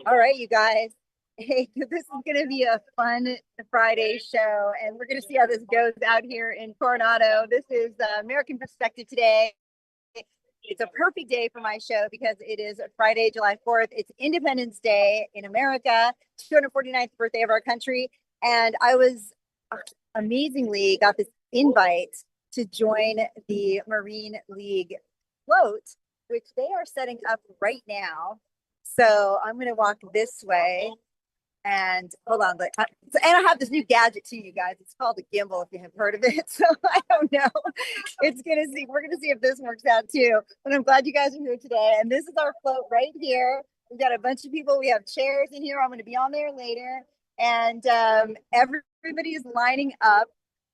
All right, you guys. Hey, this is going to be a fun Friday show, and we're going to see how this goes out here in Coronado. This is American Perspective today. It's a perfect day for my show because it is Friday, July 4th. It's Independence Day in America, 249th birthday of our country. And I was amazingly got this invite to join the Marine League float, which they are setting up right now. So I'm going to walk this way. And hold on, and I have this new gadget too, you guys. It's called a gimbal, if you have heard of it. So I don't know. We're gonna see if this works out too. But I'm glad you guys are here today. And this is our float right here. We've got a bunch of people. We have chairs in here. I'm gonna be on there later. And everybody is lining up.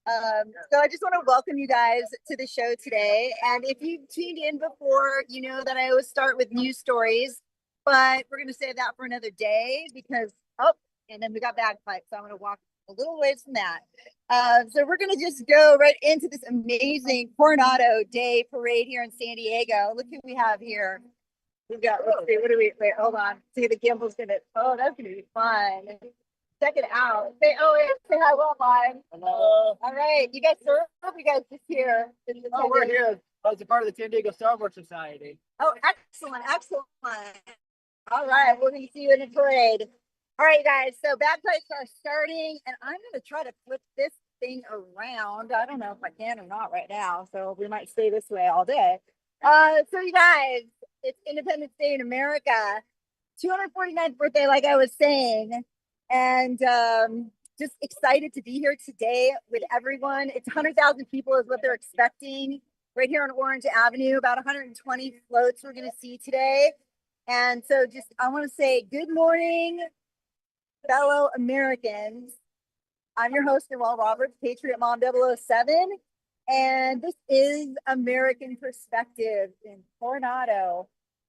So I just want to welcome you guys to the show today. And if you tuned in before, you know that I always start with news stories, but we're gonna save that for another day because and then we got bagpipes. So I'm going to walk a little ways from that. So we're going to just go right into this amazing Coronado Day parade here in San Diego. Look who we have here. We've got, let's see, what do we, wait, hold on. See, the gimbal's going to, oh, that's going to be fun. Check it out. Say hi, well, live. Hello. All right. You guys serve? You guys just here? Oh, we're here as a part of the San Diego Star Wars Society. Oh, excellent. Excellent. All right. We're going to see you in the parade. All right, guys, so bagpipes are starting, and I'm going to try to flip this thing around. I don't know if I can or not right now, so we might stay this way all day. So you guys, it's Independence Day in America, 249th birthday, like I was saying, and just excited to be here today with everyone. It's 100,000 people is what they're expecting right here on Orange Avenue, about 120 floats we're going to see today. And so I want to say good morning, fellow Americans. I'm your host, Noél Roberts, Patriot Mom007, and this is American Perspective in Coronado,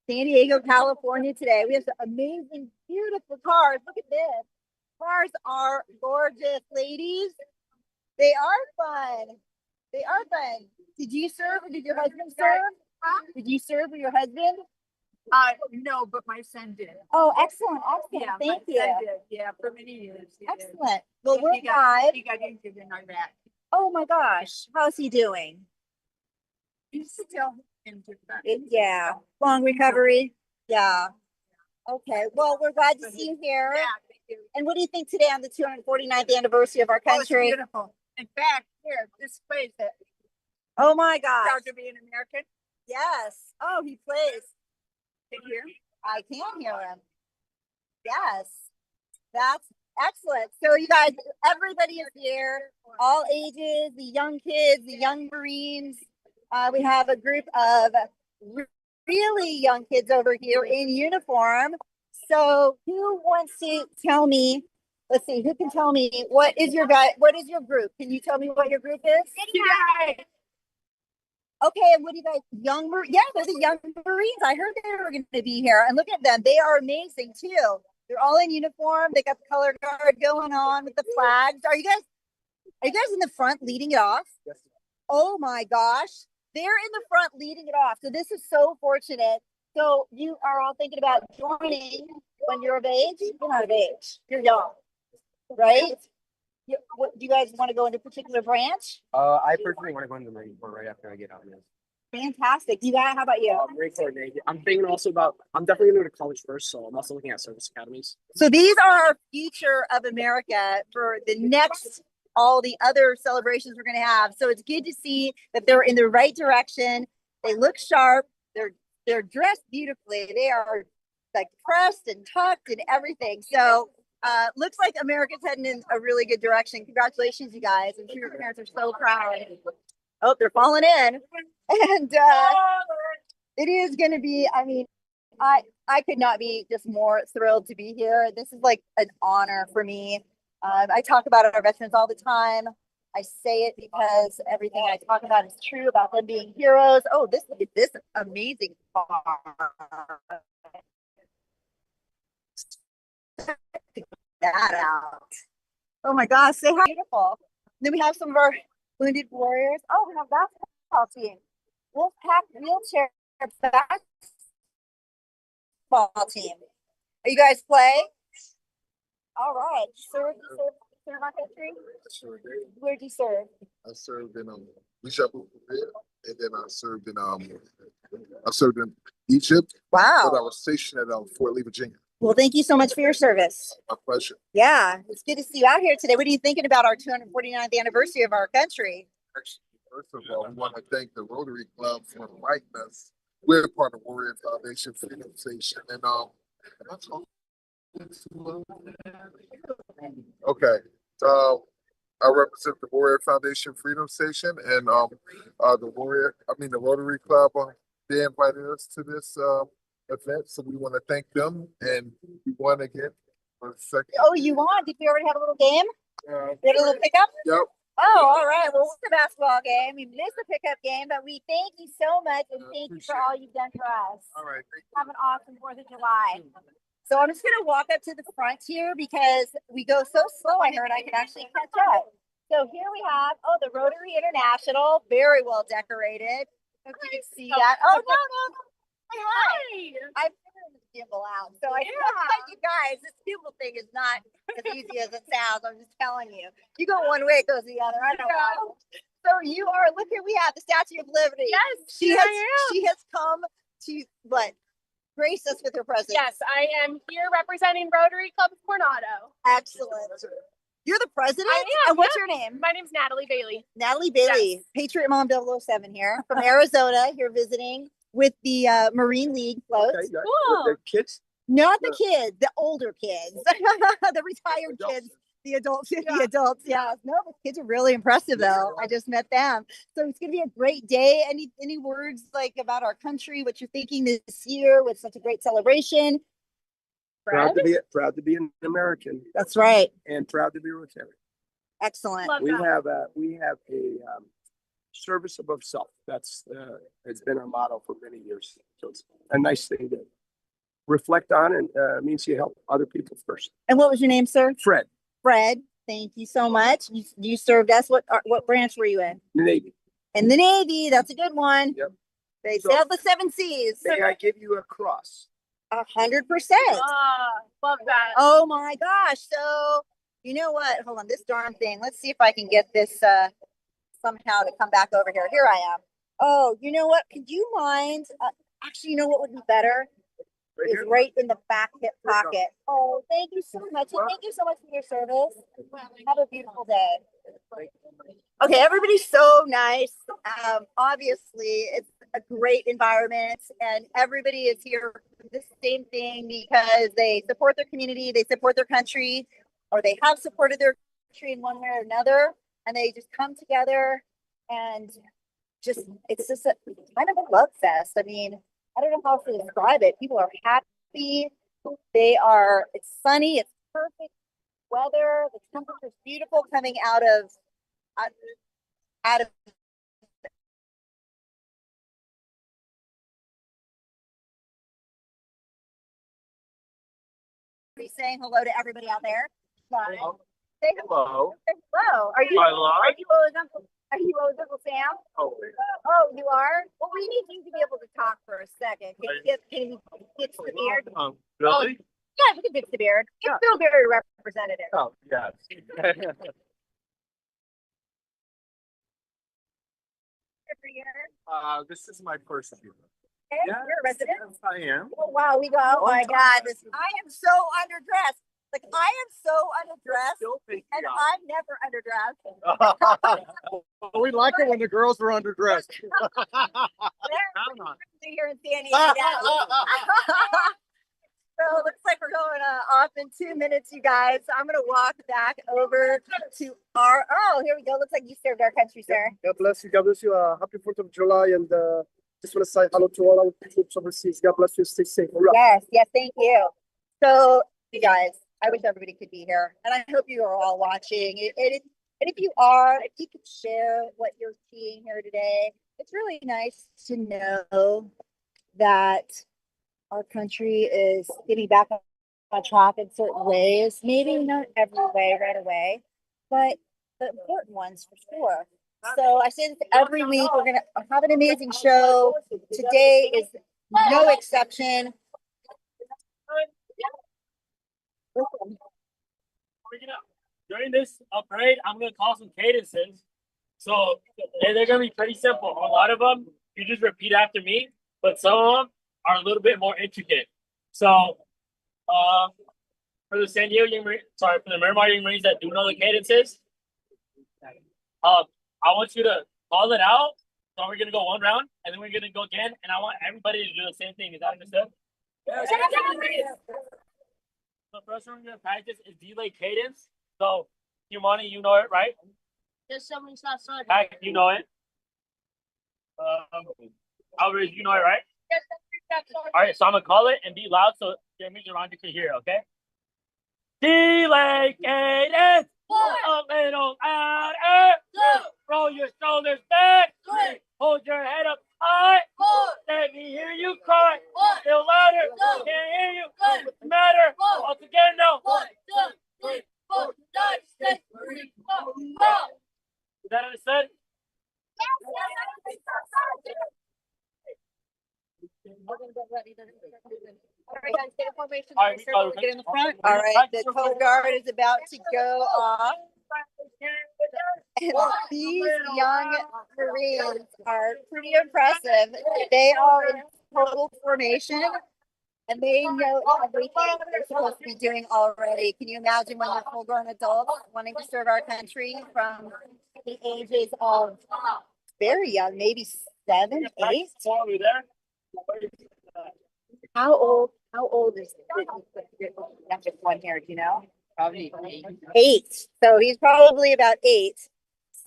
San Diego, California today. We have some amazing, beautiful cars. Look at this. Cars are gorgeous, ladies. They are fun. They are fun. Did you serve or did your husband serve? Did you serve with your husband? No, but my son did. Oh, excellent, excellent. Yeah, Thank you. Son did. Yeah, for many years. Excellent. Well, we're he live. He got injured in Iraq. Oh my gosh, how's he doing? He's still injured. Yeah, long recovery. Yeah. Okay. Well, we're glad to see you here. Yeah, thank you. And what do you think today on the 249th anniversary of our Oh, it's country? beautiful. In fact, here, this place that Oh my gosh. proud to be an American. Yes. Oh, he plays. Can you hear? I can hear him. Yes. That's excellent. So you guys, everybody is here, all ages, the young kids, the young Marines. We have a group of really young kids over here in uniform. So who wants to tell me, let's see, who can tell me what is your group? Can you tell me what your group is? Yeah. Okay, and what do you guys, young Marines? Yeah, they're the young Marines. I heard they were going to be here. And look at them. They are amazing too. They're all in uniform. They got the color guard going on with the flags. Are you guys in the front leading it off? Yes. Oh my gosh. They're in the front leading it off. So this is so fortunate. So you are all thinking about joining when you're of age? You're not of age. You're young, right? Do you guys want to go into a particular branch? I personally want to go into the Marine Corps right after I get out of this. Fantastic. You got, how about you? Marine Corps Navy. I'm thinking also about, I'm definitely going to go to college first, so I'm also looking at service academies. So these are our future of America for the next, all the other celebrations we're going to have. So it's good to see that they're in the right direction. They look sharp. They're dressed beautifully. They are like pressed and tucked and everything. So looks like America's heading in a really good direction. Congratulations, you guys. I'm sure your parents are so proud. Oh, they're falling in. And it is going to be, I mean, I could not be just more thrilled to be here. This is like an honor for me. I talk about our veterans all the time. I say it because everything I talk about is true about them being heroes. Oh, look at this amazing car. That out. Oh my gosh, say how beautiful. Then we have some of our wounded warriors. Oh, we have basketball team. Wolfpack wheelchair back football team. Are you guys play? All right. Serve our country? Sure did. Where'd you serve? I served in Bishop, and then I served in Egypt, but I Wow. was stationed at Fort Lee, Virginia. Well, thank you so much for your service. My pleasure. Yeah, it's good to see you out here today. What are you thinking about our 249th anniversary of our country? Actually, first of all, we want to thank the Rotary Club for inviting us. We're part of Warrior Foundation Freedom Station, and okay. I represent the Warrior Foundation Freedom Station, and the Rotary Club. They invited us to this event, so we want to thank them, and we won again for the second. Oh, you won? Did we already have a little game? Did a little pickup? Yep. Oh, all right. Well, it's a basketball game. We missed the pickup game, but we thank you so much and thank you for all you've done for us. All right. Thank you. Have an awesome 4th of July. So I'm just gonna walk up to the front here because we go so slow. I heard I can actually catch up. So here we have, the Rotary International, very well decorated. Hope you can see that. Oh, no. Hi. I figured this gimbal out. So I you guys, this gimbal thing is not as easy as it sounds. I'm just telling you. You go one way, it goes the other. I don't know. So you are, look here, we have the Statue of Liberty. Yes, She has come to grace us with her presence. Yes, I am here representing Rotary Club of Coronado. Excellent. You're the president? I am, And what's your name? My name's Natalie Bailey. Natalie Bailey, Patriot Mom007 here from Arizona, here visiting with the Marine League floats. Okay, yeah. Cool. The kids. Not the kids, the older kids, the retired kids, the adults, the adults. Yeah, no, the kids are really impressive though. I just met them, so it's gonna be a great day. Any words like about our country? What you're thinking this year with such a great celebration? Proud to be an American That's right. and proud to be Rotary. Excellent. Love We that. have a service above self. That's has been our motto for many years. So it's a nice thing to reflect on, and means you help other people first. And what was your name, sir? Fred, Fred. Thank you so much. You served us. What branch were you in? the Navy. In the Navy. That's a good one. Yep. They So- sailed the 7 seas. May I give you a cross? 100%. Love that. Oh my gosh. So you know what? Hold on, this darn thing. Let's see if I can get this somehow to come back over here. Here I am. Oh, you know what? Could you mind? Actually, you know what would be better? Right Is here? right in the back hip pocket. Oh, thank you so much. And thank you so much for your service. Have a beautiful day. Okay, everybody's so nice. Obviously, it's a great environment, and everybody is here for the same thing because they support their community, they support their country, or they have supported their country in one way or another, and they just come together and it's just a kind of a love fest. I mean, I don't know how else to describe it. People are happy. It's sunny. It's perfect weather. The temperature's beautiful coming out of be saying hello to everybody out there. Hello. Say Hello. hello. Are you Lowe's Uncle Sam? Oh, Oh, you are? Well, we need you to be able to talk for a second. Can you fix the beard? really? Yeah, you can fix the beard. It's still very representative. Oh, yes. Every year. This is my first year. Okay, you're a resident. Yes, I am. Oh, wow, we go. Oh my God, I am so underdressed. Like I am so underdressed, Still think and you I'm never underdressed. We like it when the girls are underdressed. They're here in San Diego. So it looks like we're going off in 2 minutes, you guys. So I'm gonna walk back over to our. Oh, here we go. Looks like you served our country, sir. God bless you. God bless you. Happy 4th of July. And just want to say hello to all our troops overseas. God bless you. Stay safe. Yes, thank you. So, you guys, I wish everybody could be here, and I hope you are all watching. And if you are, if you could share what you're seeing here today, it's really nice to know that our country is getting back on track in certain ways. Maybe not every way right away, but the important ones for sure. So I say this every week. We're gonna have an amazing show. Today is no exception. During this parade, I'm gonna call some cadences. So and they're gonna be pretty simple. A lot of them you just repeat after me, but some of them are a little bit more intricate. So, for the San Diego Young Marines, sorry, for the Miramar Young Marines that do know the cadences, I want you to call it out. So we're gonna go one round, and then we're gonna go again, and I want everybody to do the same thing. Is that understood? The first one we're gonna practice is delay cadence. So, Humani, you know it, right? Just someone's not sorry. Pac, you know it. Alvarez, you know it, right? All right, so I'm gonna call it and be loud so Jeremy Geronda can hear. Okay. Delay cadence. A little louder. Roll your shoulders back. Hold your head up high. Let me hear you cry. Still louder. Can't hear you. What's the matter? All together now. 1, 2, 3, 4, 5, 6, 3, 4, 5. Is that understood? Get in the front. All right, the code guard is about to go off. And these young Marines are pretty impressive. They are in total formation and they know everything they're supposed to be doing already. Can you imagine when they're full-grown adults wanting to serve our country from the ages of very young, maybe 7, 8? How old is not just one here, do you know? Probably 8. So he's probably about 8.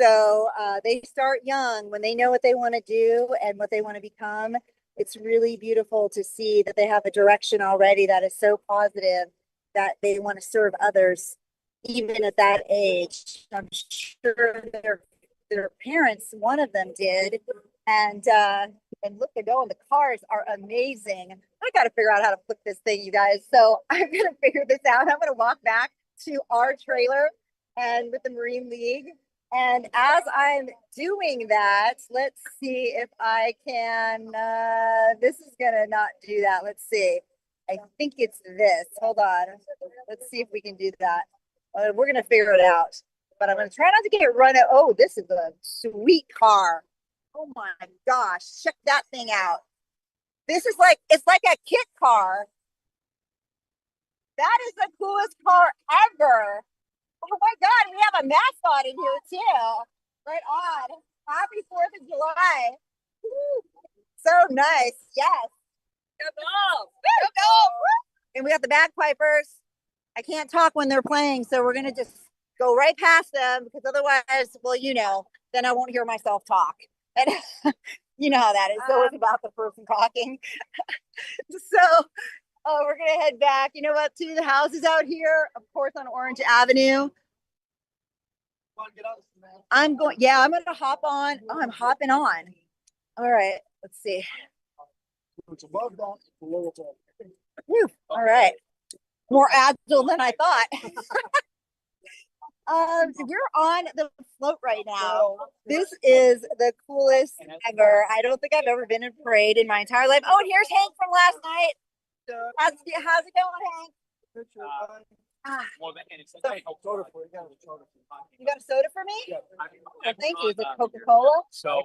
So they start young when they know what they want to do and what they want to become. It's really beautiful to see that they have a direction already that is so positive that they want to serve others, even at that age. I'm sure their parents, one of them did, and look, they're going. The cars are amazing. I got to figure out how to flip this thing, you guys. So I'm gonna figure this out. I'm gonna walk back to our trailer and with the Marine League. And as I'm doing that, let's see if I can, this is gonna not do that. Let's see. I think it's this. Hold on. Let's see if we can do that. We're gonna figure it out. But I'm gonna try not to get run out. Oh, this is a sweet car. Oh my gosh, check that thing out. This is like, it's like a kit car. That is the coolest car ever. Oh my God, we have a mascot in here too. Right on. Happy 4th of July. Woo. So nice. Yes. Go. And we got the bagpipers. I can't talk when they're playing, so we're going to just go right past them because otherwise, well, you know, then I won't hear myself talk. And you know how that is. It's always about the person talking. So we're going to head back. You know what? To the houses out here, of course, on Orange Avenue. I'm going to hop on. Oh, I'm hopping on. All right. Let's see. Whew. All right. More agile than I thought. We're on the float right now. This is the coolest ever. I don't think I've ever been in a parade in my entire life. Oh, and here's Hank from last night. How's it going, Hank? You got a soda for me? Yeah. Thank you. Is it Coca-Cola? So,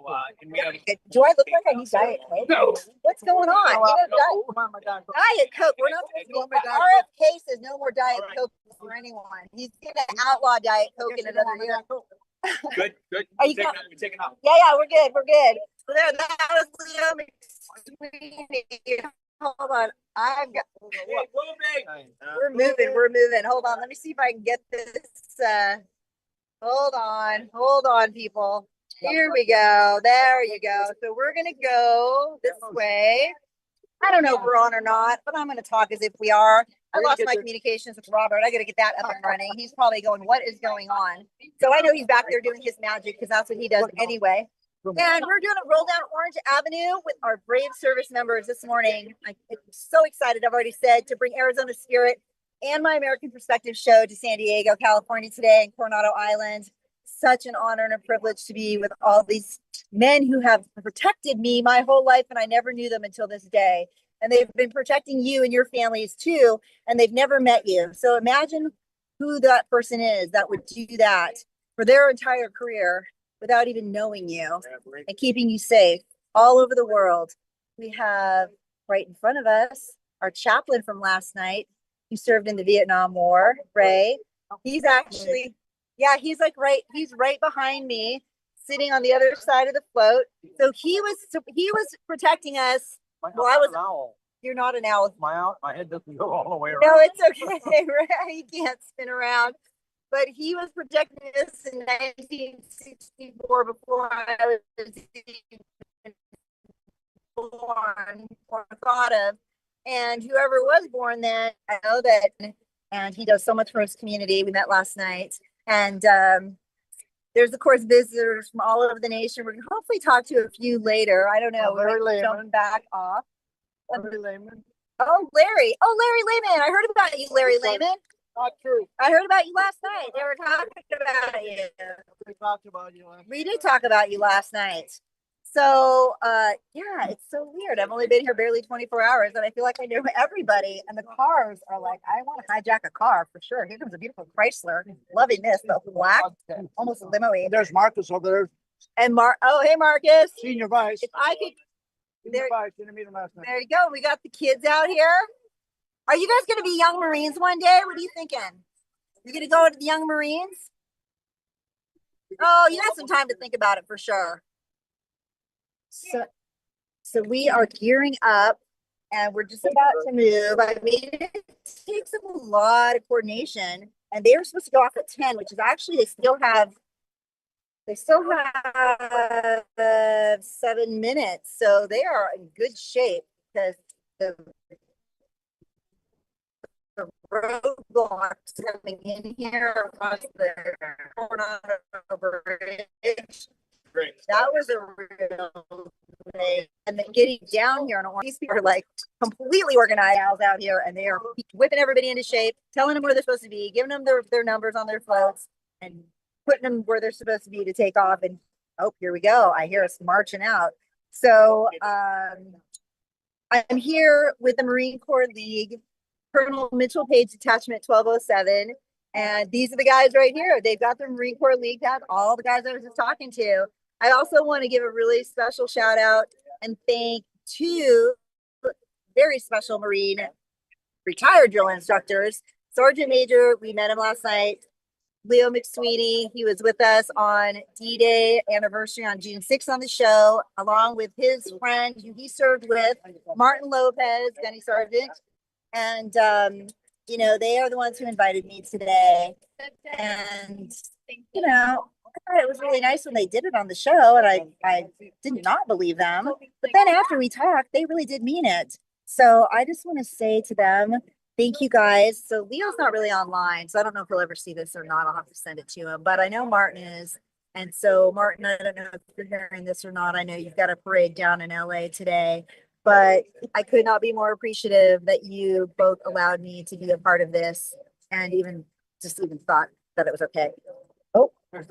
Do I look like I need Diet Coke? No. What's going on? Diet Coke. We're not supposed to. RFK says no more Diet Coke for anyone. He's gonna outlaw Diet Coke in another year. Good. Are you taking off? Yeah, we're good. So there, that was Leo McSweeney. Hold on. We're moving. Hold on. Let me see if I can get this. Hold on, people. Here we go. There you go. So we're gonna go this way. I don't know if we're on or not, but I'm gonna talk as if we are. I lost my communications with Robert. I gotta get that up and running. He's probably going, what is going on? So I know he's back there doing his magic because that's what he does anyway. And we're doing a roll down Orange Avenue with our brave service members this morning. I'm so excited, I've already said, to bring Arizona Spirit and my American Perspective show to San Diego, California today in Coronado Island. Such an honor and a privilege to be with all these men who have protected me my whole life, and I never knew them until this day. and they've been protecting you and your families too, and they've never met you. So imagine who that person is that would do that for their entire career without even knowing you and keeping you safe all over the world. We have right in front of us our chaplain from last night who served in the Vietnam War, Ray. He's actually, yeah, he's right behind me, sitting on the other side of the float. So he was protecting us. Well, I was. Owl. You're not an owl. My head doesn't go all the way around. No, it's okay. Right? He can't spin around. But he was protecting us in 1964 before I was even born or thought of. And whoever was born then, I know that, and he does so much for his community. We met last night. And there's, of course, visitors from all over the nation. We're going to hopefully talk to a few later. I don't know. We're jumping back off. Larry Lehman. Oh, Larry. Oh, Larry Lehman. I heard about you, Larry Lehman. Not true. I heard about you last night. They were talking about you. We talked about you last. We did talk about you last night. So, yeah, it's so weird. I've only been here barely 24 hours and I feel like I know everybody. And the cars are like, I want to hijack a car for sure. Here comes a beautiful Chrysler. Loving this, the black, almost limo-y. There's Marcus over there, And oh, hey, Marcus. senior vice. If I could, Senior vice, didn't meet him last night. there you go. We got the kids out here. Are you guys going to be young Marines one day? What are you thinking? You going to go to the young Marines? Oh, you got some time to think about it for sure. So we are gearing up and we're just about to move. I mean, it takes a lot of coordination and they were supposed to go off at 10, which is actually, they still have 7 minutes. So they are in good shape because the roadblocks coming in here across the Coronado Bridge. Great. That was a real thing. And then getting down here, and these people are like completely organized out here, and they are whipping everybody into shape, telling them where they're supposed to be, giving them their numbers on their floats, and putting them where they're supposed to be to take off. And oh, here we go. I hear us marching out. So I'm here with the Marine Corps League, Colonel Mitchell Paige, Detachment 1207. And these are the guys right here. They've got their Marine Corps League tab, all the guys I was just talking to. I also want to give a really special shout out and thank two very special Marine retired drill instructors. Sergeant Major, we met him last night. Leo McSweeney, he was with us on D-Day anniversary on June 6th on the show, along with his friend who he served with, Martin Lopez, Gunny Sergeant. And, you know, they are the ones who invited me today. And, you know, I thought it was really nice when they did it on the show, and I did not believe them. But then after we talked, they really did mean it. So I just want to say to them, thank you guys. So Leo's not really online, so I don't know if he'll ever see this or not. I'll have to send it to him. But I know Martin is. And so Martin, I don't know if you're hearing this or not. I know you've got a parade down in LA today. But I could not be more appreciative that you both allowed me to be a part of this and even thought that it was okay. Oh. On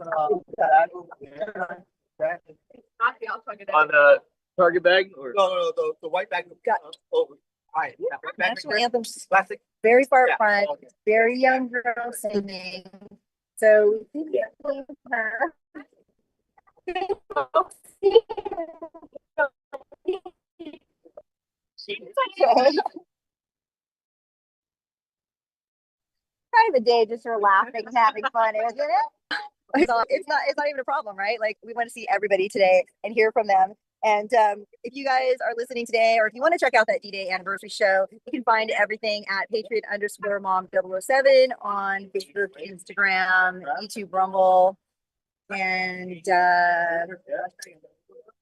the target bag or No, the white bag. Got- Over. Hi. National anthems, Plastic. very far Yeah, front, okay. very young girl singing. So we can get her. Kind of a day just for laughing and having fun, isn't it? It's not even a problem, right? Like, we want to see everybody today and hear from them. And if you guys are listening today, or if you want to check out that D-Day anniversary show, you can find everything at Patriot_Mom007 on Facebook, Instagram, YouTube, Rumble, and of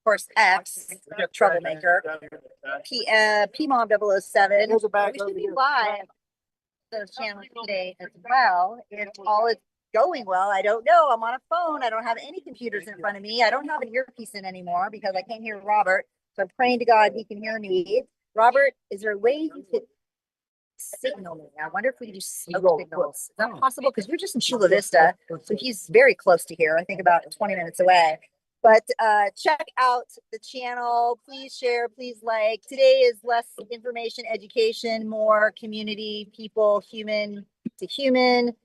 course X, Troublemaker, PMom007. There's a bag We should over be here. live those channels today as well. If all is going well, I don't know. I'm on a phone. I don't have any computers in front of me. I don't have an earpiece in anymore because I can't hear Robert. So I'm praying to God he can hear me. Robert, is there a way you could signal me? I wonder if we could do smoke signals. Is that possible? Because you're just in Chula Vista, so he's very close to here. I think about 20 minutes away. But check out the channel. Please share, please like. Today is less information, education, more community, people, human to human,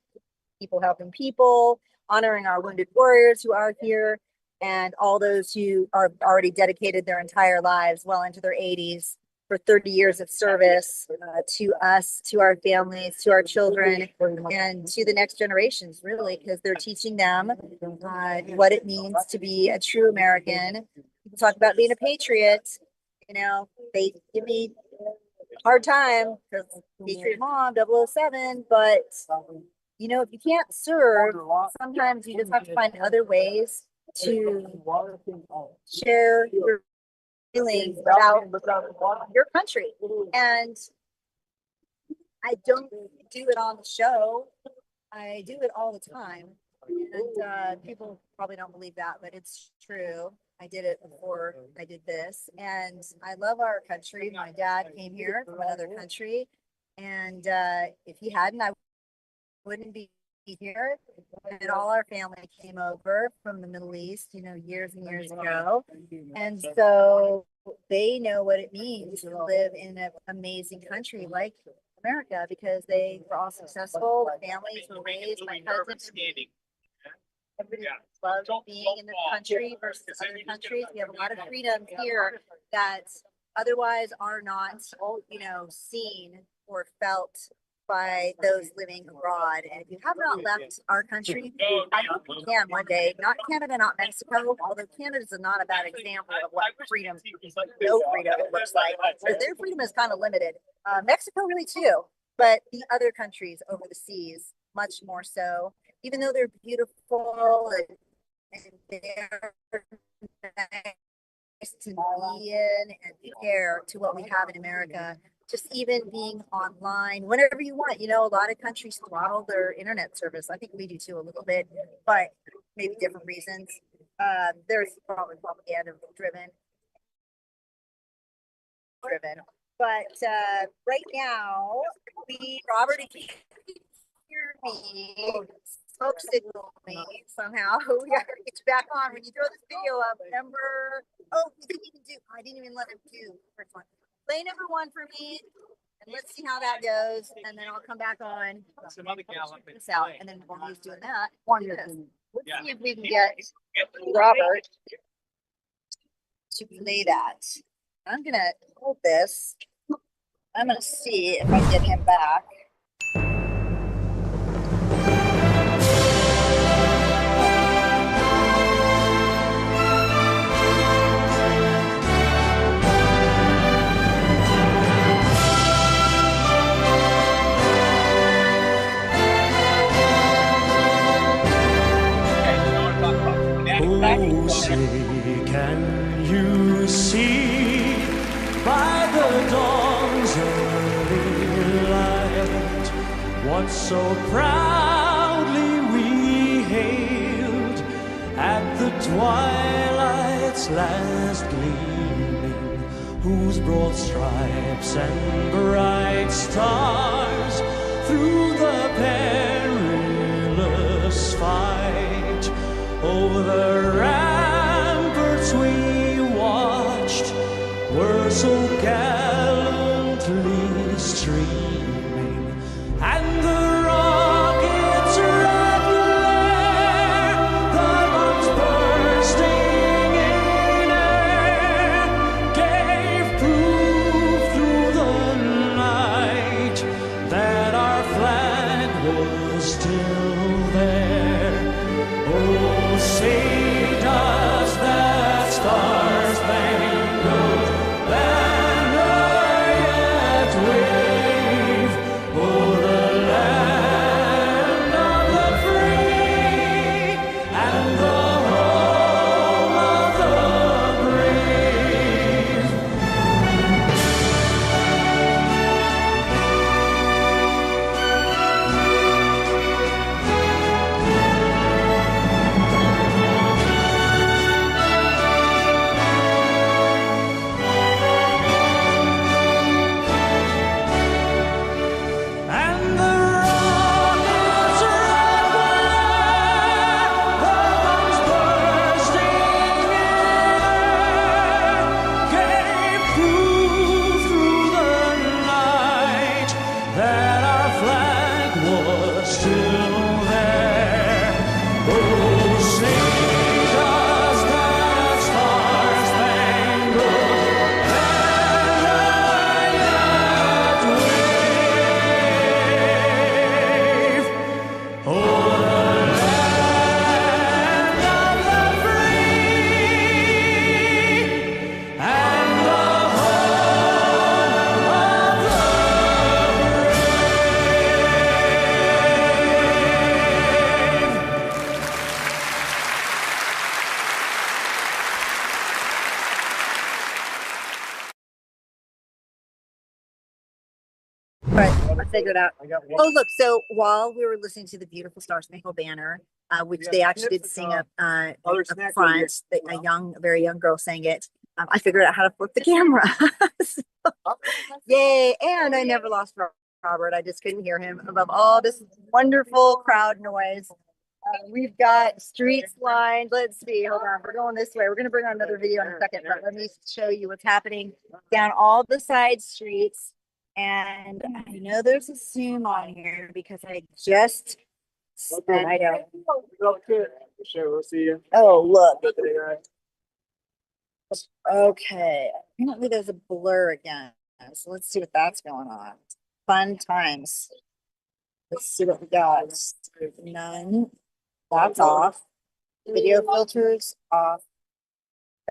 people helping people, honoring our wounded warriors who are here, and all those who are already dedicated their entire lives well into their 80s for 30 years of service to us, to our families, to our children, and to the next generations, really, because they're teaching them what it means to be a true American. People talk about being a patriot. You know, they give me a hard time because Patriot Mom007, but you know, if you can't serve, sometimes you just have to find other ways to share your feelings about your country. And I don't do it on the show. I do it all the time. And people probably don't believe that, but it's true. I did it before I did this. And I love our country. My dad came here from another country. And if he hadn't, I wouldn't be here. And all our family came over from the Middle East, you know, years and years ago. And so they know what it means to live in an amazing country like America, because they were all successful. Their families were raised. My cousins, everybody loves being in this country versus other countries. We have a lot of freedoms here that otherwise are not, you know, seen or felt by those living abroad. And if you have not left our country, I hope you can one day. Not Canada, not Mexico, although Canada is not a bad example of what freedom, no freedom looks like. But their freedom is kind of limited. Mexico really too, but the other countries over the seas, much more so, even though they're beautiful and they're nice to be in and compare to what we have in America. Just even being online, whenever you want, you know, a lot of countries throttle their internet service. I think we do too a little bit, but maybe different reasons. There's probably propaganda driven. But right now, Robert, if you can hear me, smoke signal me somehow. We gotta get you back on when you throw this video up. I didn't even let him do the first one. Play number 1 for me, and let's see how that goes, and then I'll come back on. This out, and then while he's doing that, let's see if we can get Robert to play that. I'm gonna hold this. I'm gonna see if I can get him back. Oh, say, can you see by the dawn's early light what so proudly we hailed at the twilight's last gleaming, whose broad stripes and bright stars through the perilous fight over the ramparts we watched were so gallantly streaming, and the rockets' red glare, the bombs bursting in air, gave proof through the night that our flag was still there. Oh, say does that star-spangled banner yet But I figured out. Oh, look. So while we were listening to the beautiful Star Spangled Banner, which they actually did sing up front, a very young girl sang it. I figured out how to flip the camera. So, yay. And I never lost Robert. I just couldn't hear him above all this wonderful crowd noise. We've got streets lined. Let's see. Hold on. We're going this way. We're going to bring on another video in a second, but let me show you what's happening down all the side streets. And I know there's a Zoom on here because I just, and I don't. Oh, look. Okay. Apparently there's a blur again. So let's see what that's going on. Fun times. Let's see what we got. None. That's off. Video filters off.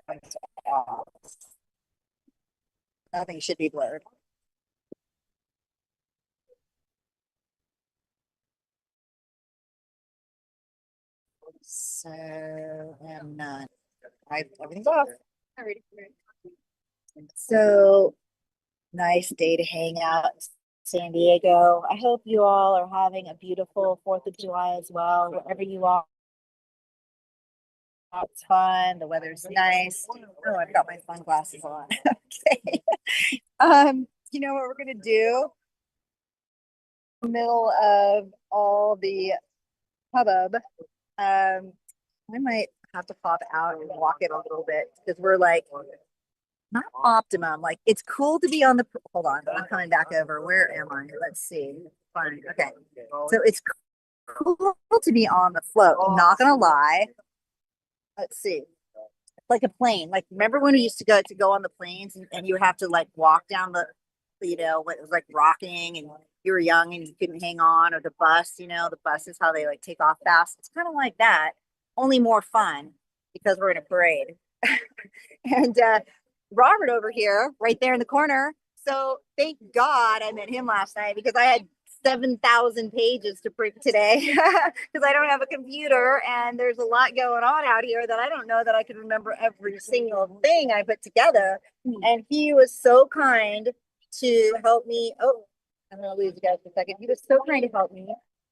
That's off. Nothing should be blurred. So, and none. Everything's off. So, nice day to hang out in San Diego. I hope you all are having a beautiful 4th of July as well, wherever you are. It's fun. The weather's nice. Oh, I've got my sunglasses on. Okay. You know what we're gonna do? Middle of all the hubbub. I might have to pop out and walk it a little bit because we're like not optimum. Like it's cool to be on the. Hold on, I'm coming back over. Where am I? Let's see. Fine. Okay. So it's cool to be on the float. I'm not gonna lie. Let's see. Like a plane. Like remember when we used to go on the planes and you would have to like walk down the, you know, what it was like rocking and you were young and you couldn't hang on, or the bus, you know, the bus is how they like take off fast. It's kind of like that, only more fun because we're in a parade. And Robert over here, right there in the corner. So thank God I met him last night because I had 7,000 pages to print today because I don't have a computer and there's a lot going on out here that I don't know that I can remember every single thing I put together. And he was so kind to help me. Oh, I'm going to lose you guys for a second. He was so kind to help me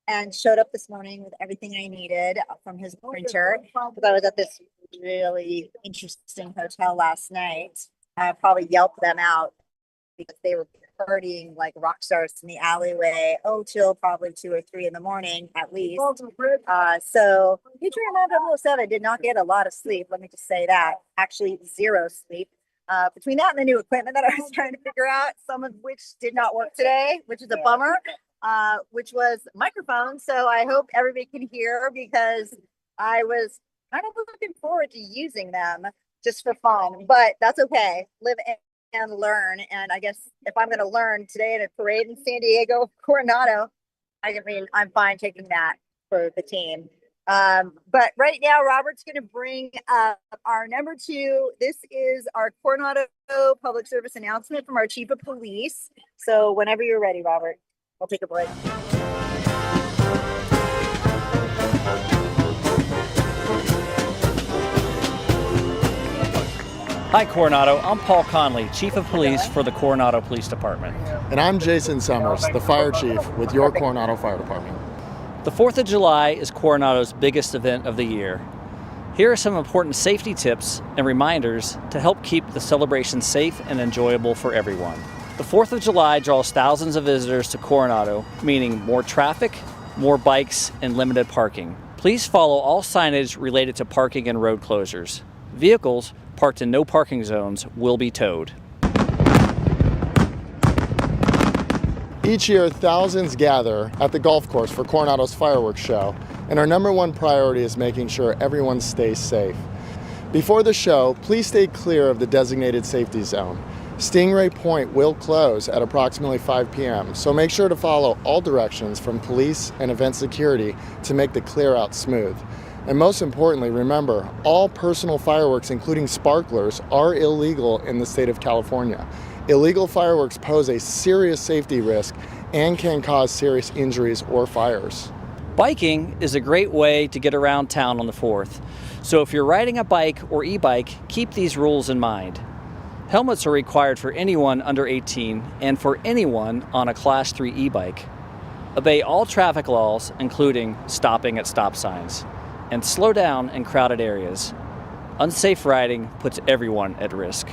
and showed up this morning with everything I needed from his printer because I was at this really interesting hotel last night. I probably yelped them out because they were partying like rock stars in the alleyway till probably 2 or 3 in the morning at least. So Patriot Mom007 did not get a lot of sleep. Let me just say that. Actually, 0 sleep. Between that and the new equipment that I was trying to figure out, some of which did not work today, which is a bummer, which was microphones. So I hope everybody can hear because I was kind of looking forward to using them just for fun, but that's okay. Live and learn. And I guess if I'm going to learn today at a parade in San Diego, Coronado, I mean, I'm fine taking that for the team. But right now, Robert's going to bring up our number 2. This is our Coronado public service announcement from our chief of police. So whenever you're ready, Robert, we'll take a break. Hi Coronado, I'm Paul Conley, Chief of Police for the Coronado Police Department. And I'm Jason Summers, the Fire Chief with your Coronado Fire Department. The 4th of July is Coronado's biggest event of the year. Here are some important safety tips and reminders to help keep the celebration safe and enjoyable for everyone. The 4th of July draws thousands of visitors to Coronado, meaning more traffic, more bikes, and limited parking. Please follow all signage related to parking and road closures. Vehicles parked in no parking zones will be towed. Each year, thousands gather at the golf course for Coronado's fireworks show, and our #1 priority is making sure everyone stays safe. Before the show, please stay clear of the designated safety zone. Stingray Point will close at approximately 5 p.m., so make sure to follow all directions from police and event security to make the clear out smooth. And most importantly, remember, all personal fireworks, including sparklers, are illegal in the state of California. Illegal fireworks pose a serious safety risk and can cause serious injuries or fires. Biking is a great way to get around town on the 4th. So if you're riding a bike or e-bike, keep these rules in mind. Helmets are required for anyone under 18 and for anyone on a Class 3 e-bike. Obey all traffic laws, including stopping at stop signs, and slow down in crowded areas. Unsafe riding puts everyone at risk.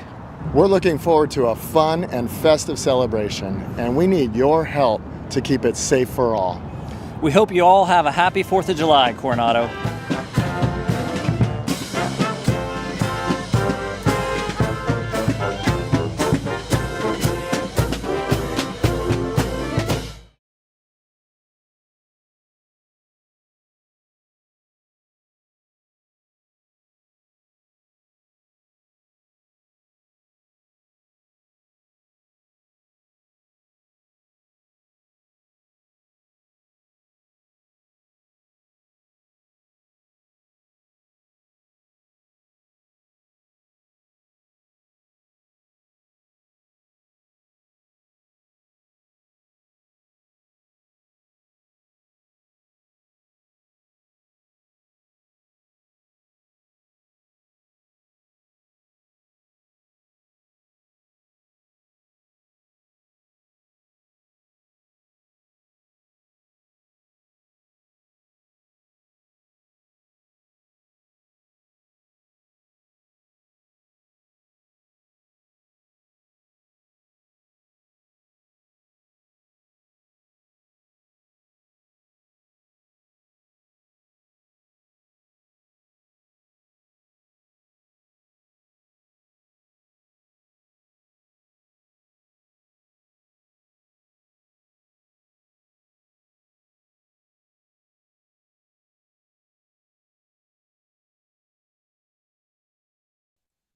We're looking forward to a fun and festive celebration, and we need your help to keep it safe for all. We hope you all have a happy 4th of July, Coronado.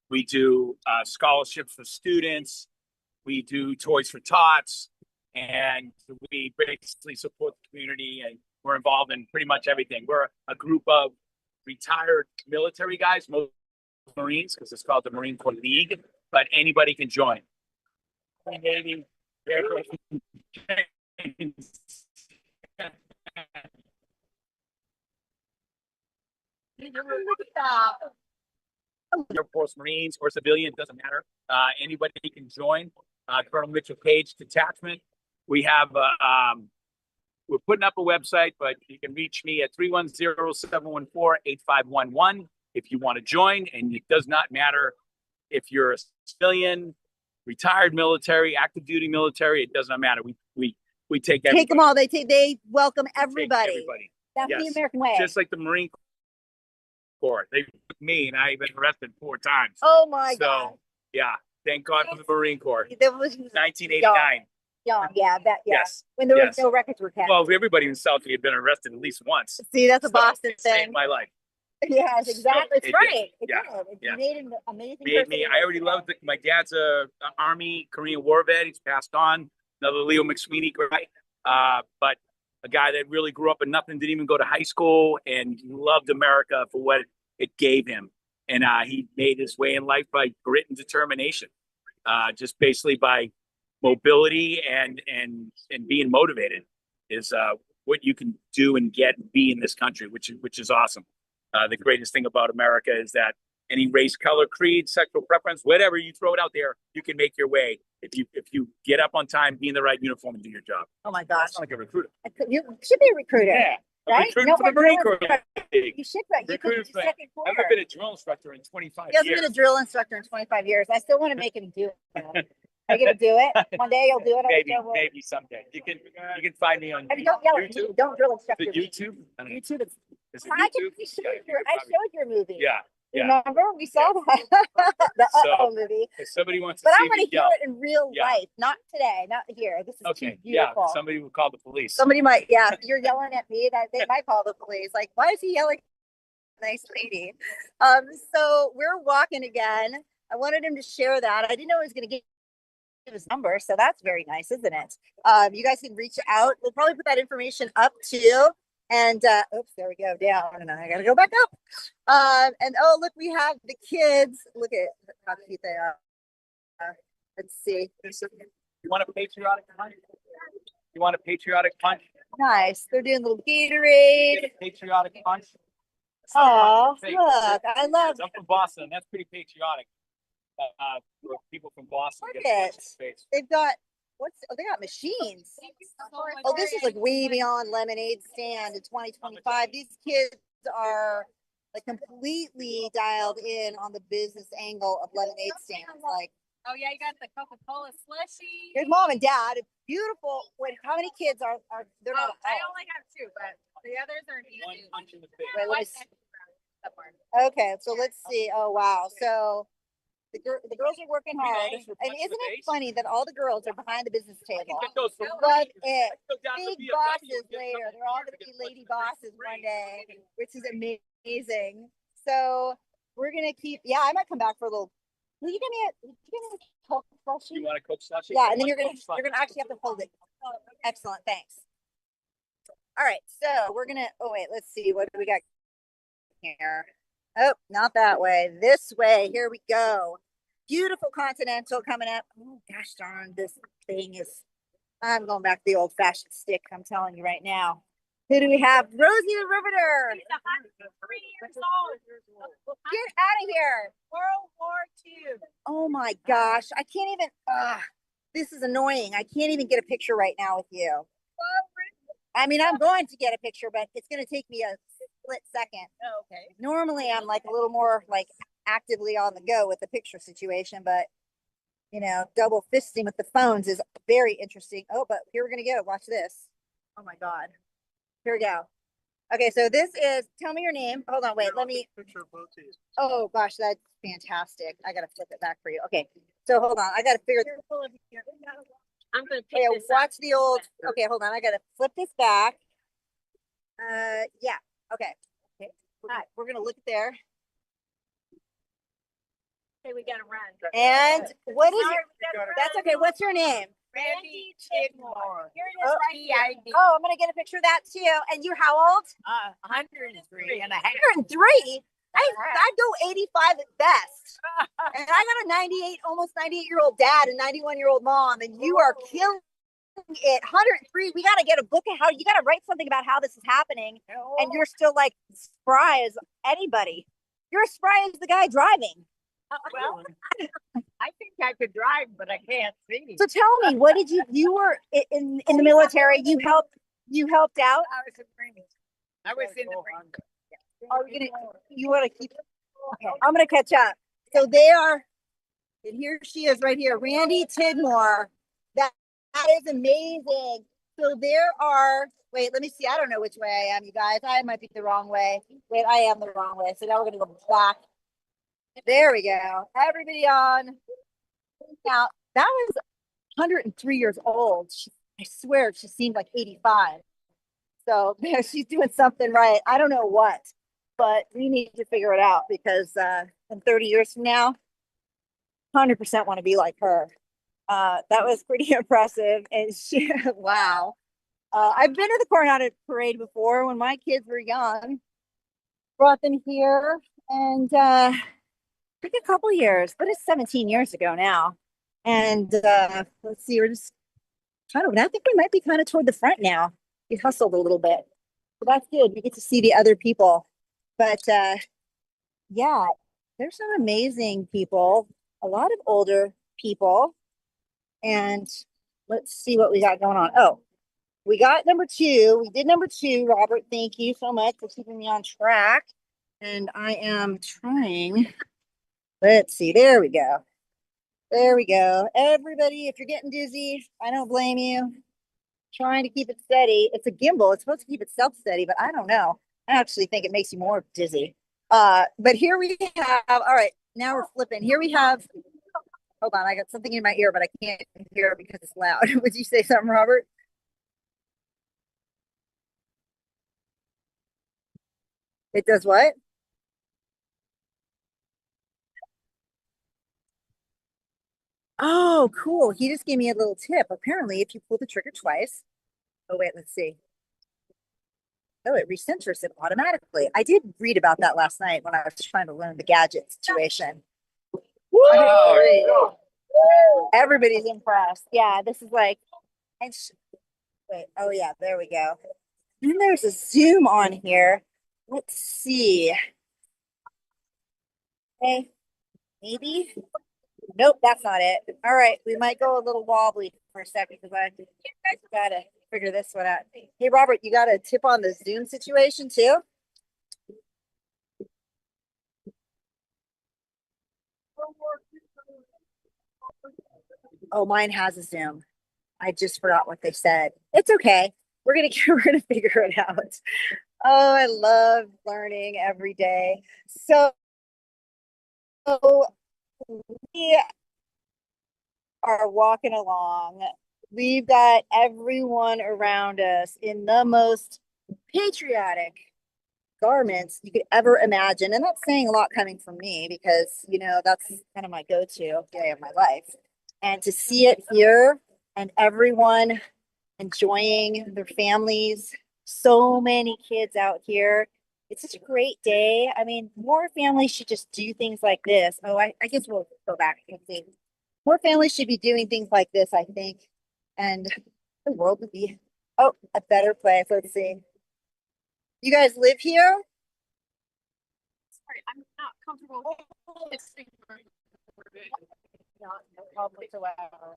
We do scholarships for students. We do Toys for Tots, and we basically support the community, and we're involved in pretty much everything. We're a group of retired military guys, most Marines, because it's called the Marine Corps League, but anybody can join. Navy, Air Force, Air Force, Marines, or civilian, doesn't matter. Anybody can join. Colonel Mitchell Paige Detachment. We have, we're putting up a website, but you can reach me at 310-714-8511 if you want to join. And it does not matter if you're a civilian, retired military, active duty military. It does not matter. We take everybody. Take them all. They welcome everybody. Everybody. That's Yes. the American way. Just like the Marine Corps. They took me, and I've been arrested 4 times. Oh my God. So, yeah, thank God for the Marine Corps. That was 1989. young. Yeah, Yes. When there was Yes. no records were kept. Well, everybody in Southie had been arrested at least once. See, that's a So, Boston it saved thing. my life. Yes, exactly. It's it did. right. It Yeah. did. It Yeah. made an amazing Made me. person. I already loved it. My dad's a Army Korean War vet. He's passed on. Another Leo McSweeney guy, but a guy that really grew up in nothing, didn't even go to high school, and loved America for what it gave him. And he made his way in life by grit and determination, just basically by mobility and being motivated is what you can do and get and be in this country, which is awesome. The greatest thing about America is that any race, color, creed, sexual preference, whatever you throw it out there, you can make your way if you get up on time, be in the right uniform, and do your job. Oh my gosh. It's not like a recruiter. You should be a recruiter. Yeah, I'm Right? recruiting No, for the but Marine you're- Corps. You should be. You could Recruiter be for- second I haven't quarter. been a drill instructor in 25 He hasn't years. been a drill instructor in 25 years. I still want to make him do it. Are you gonna do it? One day you'll do it. Maybe someday. You can find me on And don't yell at me. YouTube. Don't drill instructor. The YouTube. I don't know. YouTube. Is it I can YouTube? we showed Yeah, you your, can I probably- showed your movie. Yeah, yeah. Remember? We saw that. The So, Uh-oh movie. If somebody wants to But I see want me to hear yell, it in real Yeah. life, not today, not here. This is okay, too yeah, beautiful. somebody will call the police. Somebody might, yeah, if you're yelling at me, that they might call the police. Like, why is he yelling? Nice lady. So we're walking again. I wanted him to share that. I didn't know he was going to give his number, so that's very nice, isn't it? You guys can reach out. We'll probably put that information up too. And oops, there we go, down, and I gotta go back up. And oh, look, we have the kids. Look at how cute they are. Let's see. You want a patriotic punch? You want a patriotic punch? Nice. They're doing a little Gatorade. Get a patriotic punch? Oh, Hey, look, I love. I'm from Boston. That's pretty patriotic. for people from Boston. Look to get at to space. they've got they got machines. Oh, this is like way beyond lemonade stand in 2025. These kids are like completely dialed in on the business angle of lemonade stands. Like, Oh yeah, you got the Coca-Cola slushy. here's mom and dad. It's beautiful. Wait, how many kids are they're not? I only have two, but the others are One easy. punch in the face. Wait, let me see. Somewhere. Okay, so let's see. Oh wow. So the girls are working hard. Thanks for And punching isn't the it face. funny that all the girls are behind the business table? Get those from Love it. Go down to Big BMW bosses and get later. something They're all free. gonna be Get lady punch bosses free. one day, which is amazing. So we're gonna keep I might come back for a little. Will you give me a Coke slushie? You want a Coke slushie? Yeah, and then One you're Coke slushie. gonna actually have to hold it. Excellent, thanks. All right, so we're gonna let's see, what do we got here? Oh, not that way. This way. Here we go. Beautiful Continental coming up. Oh gosh darn, this thing is I'm going back to the old fashioned stick, I'm telling you right now. Who do we have? Rosie the Riveter. He's 103 years old. Get out of here. World War II. Oh my gosh. I can't even this is annoying. I can't even get a picture right now with you. I mean, I'm going to get a picture, but it's going to take me a split second. Oh, okay. Normally, I'm like a little more like actively on the go with the picture situation, but double fisting with the phones is very interesting. Oh, but here we're going to go. Watch this. Oh my God. Here we go. Okay, so this is, tell me your name. Hold on, wait, let me. Picture of both of you. Oh gosh, that's fantastic. I got to flip it back for you. Okay, so hold on. I got to figure. I'm gonna pick Okay, this up. watch the old. Okay, hold on. I gotta flip this back. Yeah. Okay. Okay. We're gonna look there. Okay, we gotta run. And what is Sorry, your? we gotta That's run. okay. What's your name? Randy Tidmore. Here it is, Oh, right here. Oh, I'm gonna get a picture of that too. And you, how old? 103 and a half. 103. I'd go 85 at best. And I got a 98, almost 98-year-old dad and 91-year-old mom, and you are killing it. 103. We got to get a book of how you got to write something about how this is happening, and you're still like spry as anybody. You're as spry as the guy driving. Well, I think I could drive, but I can't see. So tell me, what did you were in the military? You helped out. I was in the Marines. I was in the Marines. Are we gonna? You want to keep? Okay, I'm gonna catch up. So they are, and here she is right here, Randy Tidmore. That is amazing. So there are. Wait, let me see. I don't know which way I am, you guys. I might be the wrong way. Wait, I am the wrong way. So now we're gonna go back. There we go. Everybody on. Now that was 103 years old. I swear she seemed like 85. So she's doing something right. I don't know what, but we need to figure it out because in 30 years from now, 100% want to be like her. That was pretty impressive. And she, wow. I've been to the Coronado parade before when my kids were young. Brought them here, and I think a couple years, but it's 17 years ago now. And let's see, we're just kind of, I think we might be kind of toward the front now. We hustled a little bit. So that's good. We get to see the other people. But yeah, there's some amazing people, a lot of older people. And let's see what we got going on. Oh, we got number 2. We did number 2, Robert. Thank you so much for keeping me on track. And I am trying. Let's see. There we go. There we go. Everybody, if you're getting dizzy, I don't blame you. Trying to keep it steady. It's a gimbal. It's supposed to keep itself steady, but I don't know. I actually think it makes you more dizzy. But here we have, all right, now we're flipping. Here we have, hold on, I got something in my ear, but I can't hear it because it's loud. Would you say something, Robert? It does what? Oh, cool. He just gave me a little tip. Apparently, if you pull the trigger twice, oh, wait, let's see. Oh, it recenters it automatically. I did read about that last night when I was trying to learn the gadget situation. Wow. Everybody's impressed. Yeah, this is like, and wait, oh yeah, there we go. Then there's a zoom on here. Let's see. Okay, maybe. Nope, that's not it. All right, we might go a little wobbly for a second because I gotta figure this one out. Hey, Robert, you got a tip on the Zoom situation too? Oh, mine has a Zoom. I just forgot what they said. It's okay. We're gonna figure it out. Oh, I love learning every day. So we are walking along. We've got everyone around us in the most patriotic garments you could ever imagine. And that's saying a lot coming from me because, you know, that's kind of my go-to day of my life. And to see it here and everyone enjoying their families, so many kids out here. It's such a great day. I mean, more families should just do things like this. Oh, I guess we'll go back and see. More families should be doing things like this, I think. And the world would be, oh, a better place. Let's see. You guys live here? Sorry, I'm not comfortable. No problem whatsoever.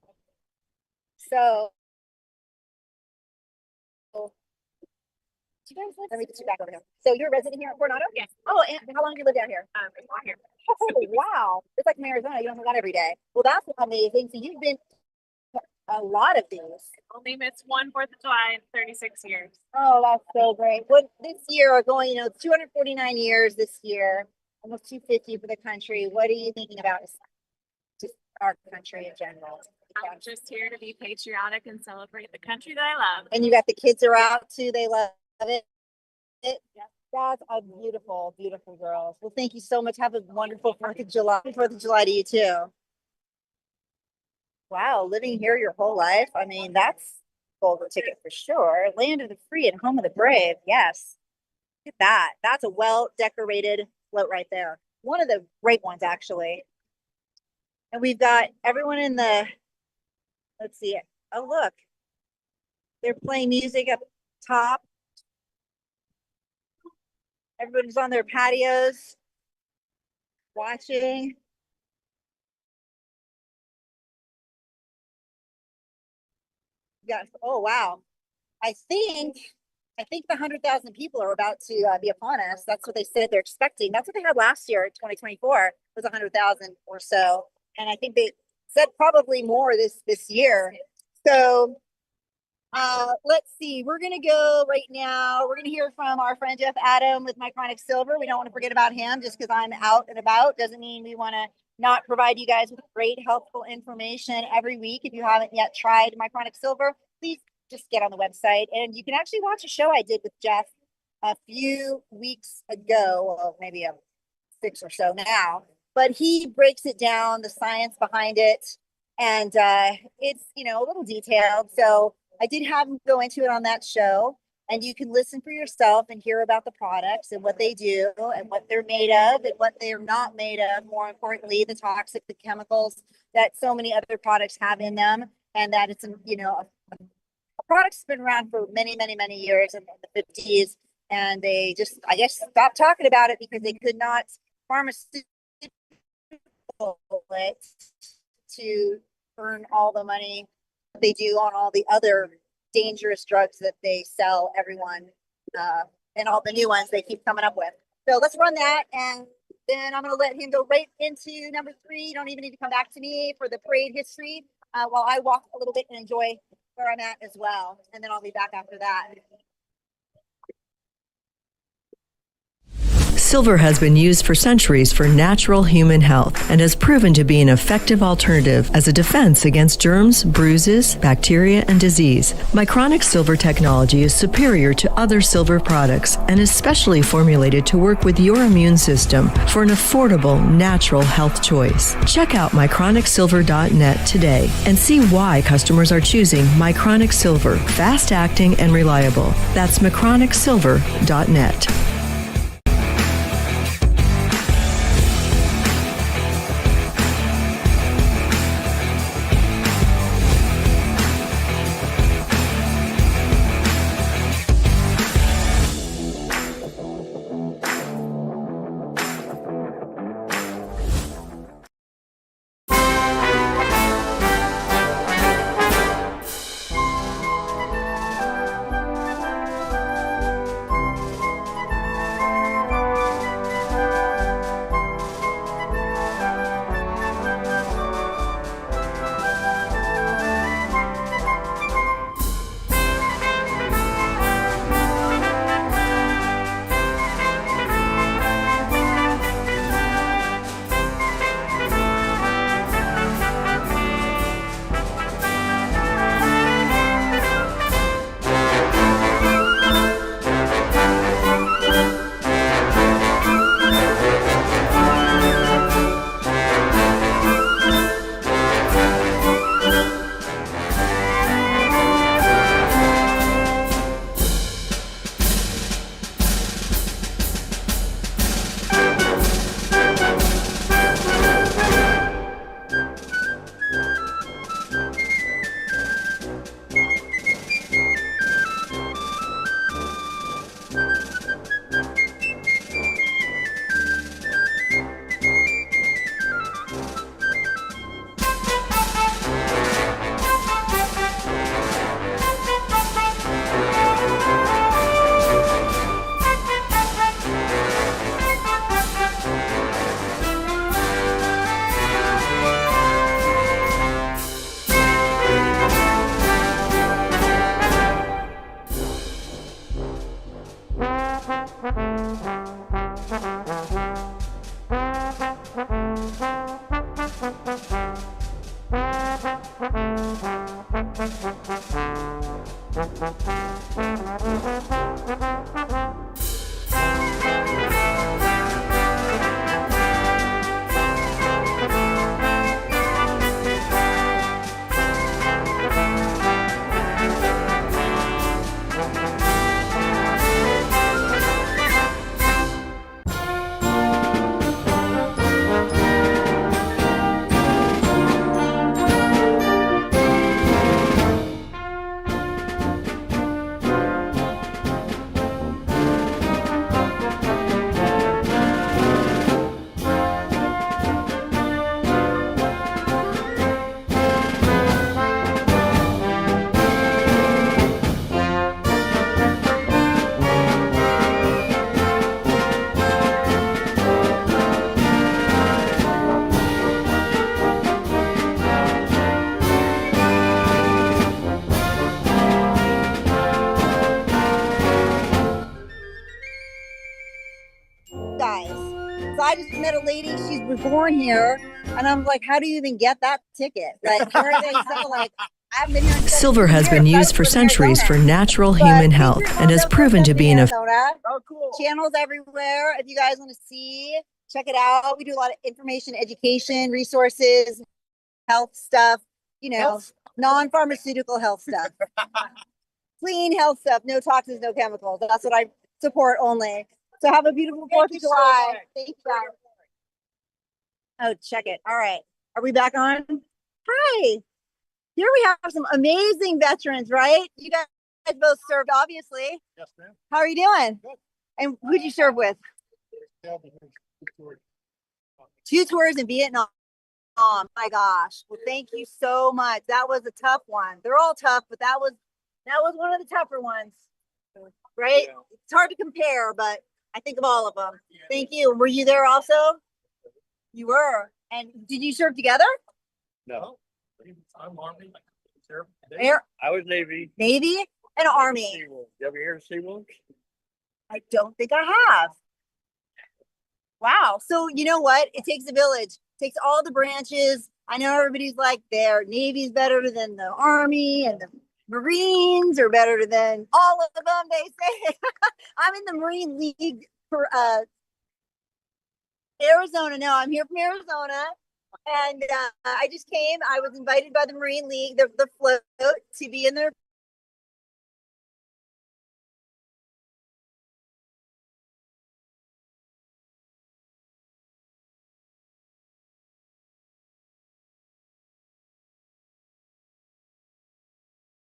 So, do you guys live? Let me get you back over here. So you're a resident here in Coronado? Yes. Oh, and how long do you live down here? I'm here. Oh, wow. It's like in Arizona. You don't have that every day. Well, that's amazing. So you've been to a lot of these. Only missed one 4th of July in 36 years. Oh, that's so great. What this year are going, you know, 249 years this year, almost 250 for the country. What are you thinking about just our country in general? I'm just here to be patriotic and celebrate the country that I love. And you got the kids are out too. They love it. That's a beautiful, beautiful girls. Well, thank you so much. Have a wonderful 4th of July. 4th of July to you too. Wow, living here your whole life. I mean, that's golden ticket for sure. Land of the free and home of the brave. Yes. Look at that. That's a well-decorated float right there. One of the great ones, actually. And we've got everyone in the, let's see. Oh, look. They're playing music up top. Everybody's on their patios watching. Yeah. Oh, wow. I think the 100,000 people are about to be upon us. That's what they said they're expecting. That's what they had last year, 2024, was 100,000 or so. And I think they said probably more this year. So let's see. We're gonna go right now. We're gonna hear from our friend Jeff Adam with Mycronic Silver. We don't want to forget about him just because I'm out and about. Doesn't mean we want to not provide you guys with great, helpful information every week. If you haven't yet tried Mycronic Silver, please just get on the website and you can actually watch a show I did with Jeff a few weeks ago, well, maybe 6 or so now, but he breaks it down, the science behind it, and it's, you know, a little detailed. So I did have him go into it on that show, and you can listen for yourself and hear about the products and what they do and what they're made of and what they're not made of. More importantly, the toxic, the chemicals that so many other products have in them, and that it's, you know, a product's been around for many, many, many years in the 50s, and they just, I guess, stopped talking about it because they could not pharmaceutical it to earn all the money they do on all the other dangerous drugs that they sell everyone, and all the new ones they keep coming up with. So let's run that, and then I'm going to let him go right into number 3. You don't even need to come back to me for the parade history while I walk a little bit and enjoy where I'm at as well, and then I'll be back after that. Silver has been used for centuries for natural human health and has proven to be an effective alternative as a defense against germs, bruises, bacteria, and disease. Mycronic silver technology is superior to other silver products and is specially formulated to work with your immune system for an affordable, natural health choice. Check out mychronicsilver.net today and see why customers are choosing Mycronic Silver, fast-acting and reliable. That's mychronicsilver.net. Guys, so I just met a lady. She was born here, and I'm like, how do you even get that ticket? Like, everything. So like, I've been here. Silver has been used for centuries for natural human health and has proven to be an Oh, cool. channels everywhere. If you guys want to see, check it out. We do a lot of information, education, resources, health stuff. You know, non-pharmaceutical health stuff, clean health stuff. No toxins, no chemicals. That's what I support only. So have a beautiful 4th of July. Thank you guys. Oh, check it. All right. Are we back on? Hi. Here we have some amazing veterans, right? You guys both served, obviously. Yes, ma'am. How are you doing? Good. And who'd you serve with? 2 tours in Vietnam. Oh my gosh. Well, thank you so much. That was a tough one. They're all tough, but that was one of the tougher ones. Right? It's hard to compare, but I think of all of them. Thank you. Were you there also? You were. And did you serve together? No. I'm Army. Air, I was Navy. Navy and Army. SeaWorld. You ever hear of SeaWorld? I don't think I have. Wow. So you know what? It takes a village. It takes all the branches. I know everybody's like their Navy's better than the Army and the Marines are better than all of them, they say. I'm in the Marine League for Arizona. No, I'm here from Arizona. And I just came. I was invited by the Marine League, the float, to be in their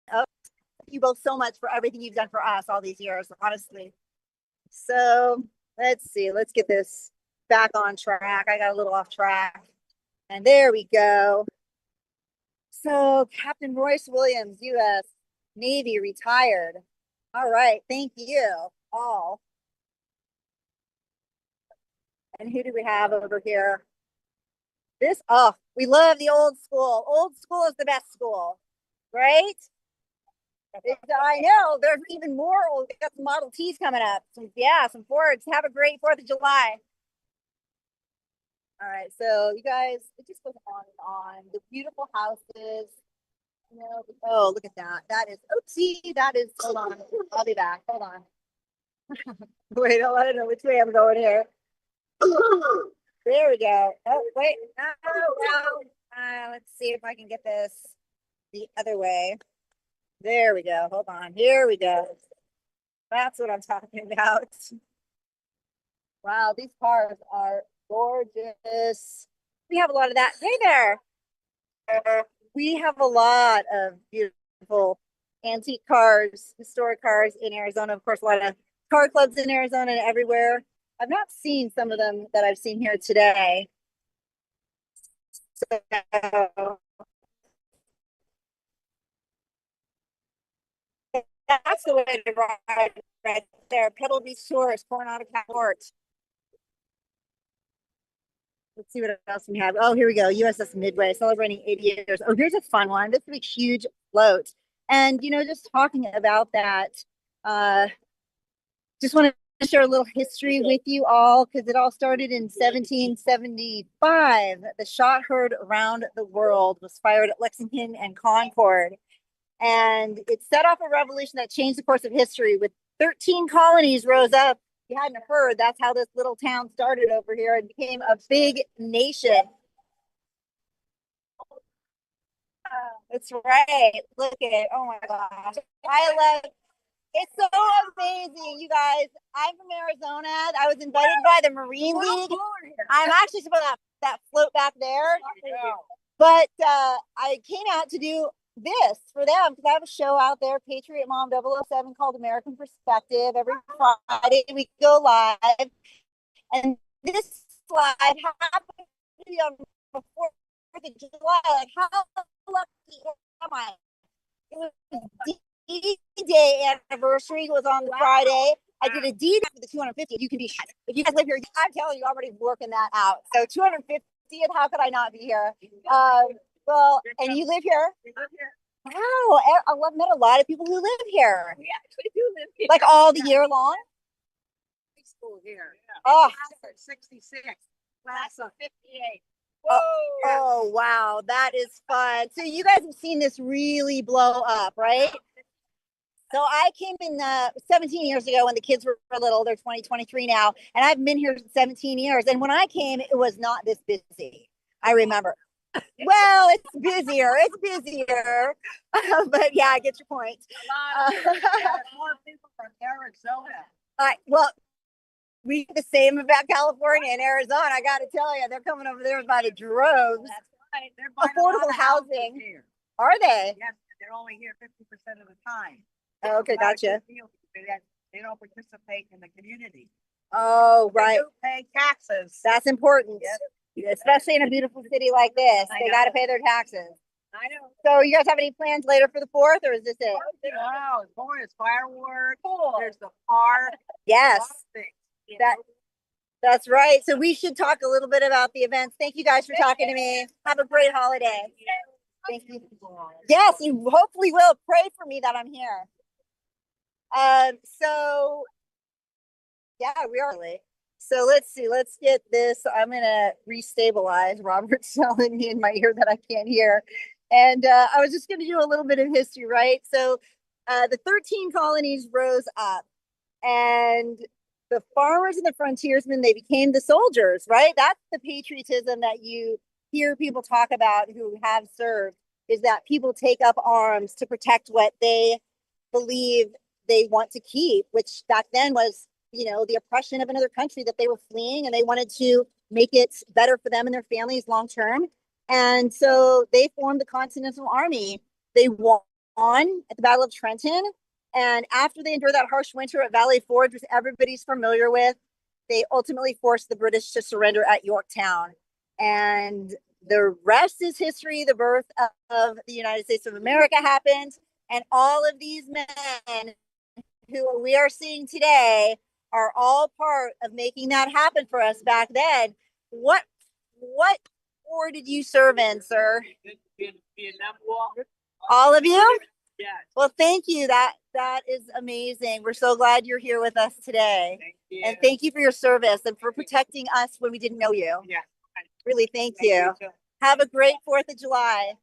thank you both so much for everything you've done for us all these years, honestly. So let's see. Let's get this back on track. I got a little off track. And there we go. So Captain Royce Williams, U.S. Navy, retired. All right. Thank you all. And who do we have over here? This, oh, we love the old school. Old school is the best school, right? I know there's even more old. We got some Model T's coming up. Some Fords. Have a great 4th of July. All right, so you guys, it just goes on and on. The beautiful houses. You know, oh, look at that. That is, oopsie, that is, hold on. I'll be back. Hold on. Wait, I don't know which way I'm going here. There we go. Oh, wait. Let's see if I can get this the other way. There we go. Hold on. Here we go. That's what I'm talking about. Wow, these cars are gorgeous. We have a lot of that. Hey there. We have a lot of beautiful antique cars, historic cars in Arizona. Of course, a lot of car clubs in Arizona and everywhere. I've not seen some of them that I've seen here today. So that's the way to ride right there. Pebble Beach Shores, Coronado Port. Let's see what else we have. Oh, here we go. USS Midway celebrating 80 years. Oh, here's a fun one. This is a huge float. And, you know, just talking about that, just want to share a little history with you all because it all started in 1775. The shot heard around the world was fired at Lexington and Concord. And it set off a revolution that changed the course of history. With 13 colonies rose up. If you hadn't heard, that's how this little town started over here and became a big nation. That's right. Look at it. Oh my gosh. I love it's so amazing, you guys. I'm from Arizona. I was invited by the Marine League. I'm actually supposed to that float back there. But I came out to do this for them because I have a show out there, Patriot Mom007, called American Perspective. Every Friday we go live. And this live happened to be on the 4th of July. Like, how lucky am I? It was D-Day anniversary was on the Friday. I did a D for the 250. You can be, if you guys live here, I'm telling you, I'm already working that out. So 250th, how could I not be here? Well, and you live here? We live here. Wow, I've met a lot of people who live here. We actually do live here. Like all the year long? High school here. Oh, 66, class of 58. Oh, wow, that is fun. So you guys have seen this really blow up, right? So I came in 17 years ago when the kids were little. They're 20, 23 now. And I've been here 17 years. And when I came, it was not this busy. I remember. Well, it's busier. It's busier. But yeah, I get your point. More people from Arizona. Well, we the same about California and Arizona. I got to tell you, they're coming over there by the droves. That's right. They're buying Affordable housing. here. Are they? Yes, they're only here 50% of the time. Okay, gotcha. They don't participate in the community. Oh, right. They do pay taxes. That's important. Yes. Especially in a beautiful city like this. They got to pay their taxes. I know. So you guys have any plans later for the 4th, or is this it? Wow, boy, it's fireworks. Cool. There's the park. Yes. Things, That's right. So we should talk a little bit about the events. Thank you guys for talking to me. Have a great holiday. Thank you. Yes, you hopefully will. Pray for me that I'm here. So yeah, we are late. So let's see. Let's get this. I'm gonna restabilize. Robert's telling me in my ear that I can't hear. And I was just gonna do a little bit of history, right? So the 13 colonies rose up, and the farmers and the frontiersmen, they became the soldiers, right? That's the patriotism that you hear people talk about who have served, is that people take up arms to protect what they believe they want to keep, which back then was, the oppression of another country that they were fleeing, and they wanted to make it better for them and their families long term. And so they formed the Continental Army. They won at the Battle of Trenton. And after they endured that harsh winter at Valley Forge, which everybody's familiar with, they ultimately forced the British to surrender at Yorktown. And the rest is history. The birth of the United States of America happened. And all of these men who we are seeing today are all part of making that happen for us back then. What war did you serve in, sir? Vietnam War. All of you? Yeah. Well, thank you. That is amazing. We're so glad you're here with us today. Thank you. And thank you for your service and for protecting us when we didn't know you. Yeah. Really, thank you. Have a great 4th of July.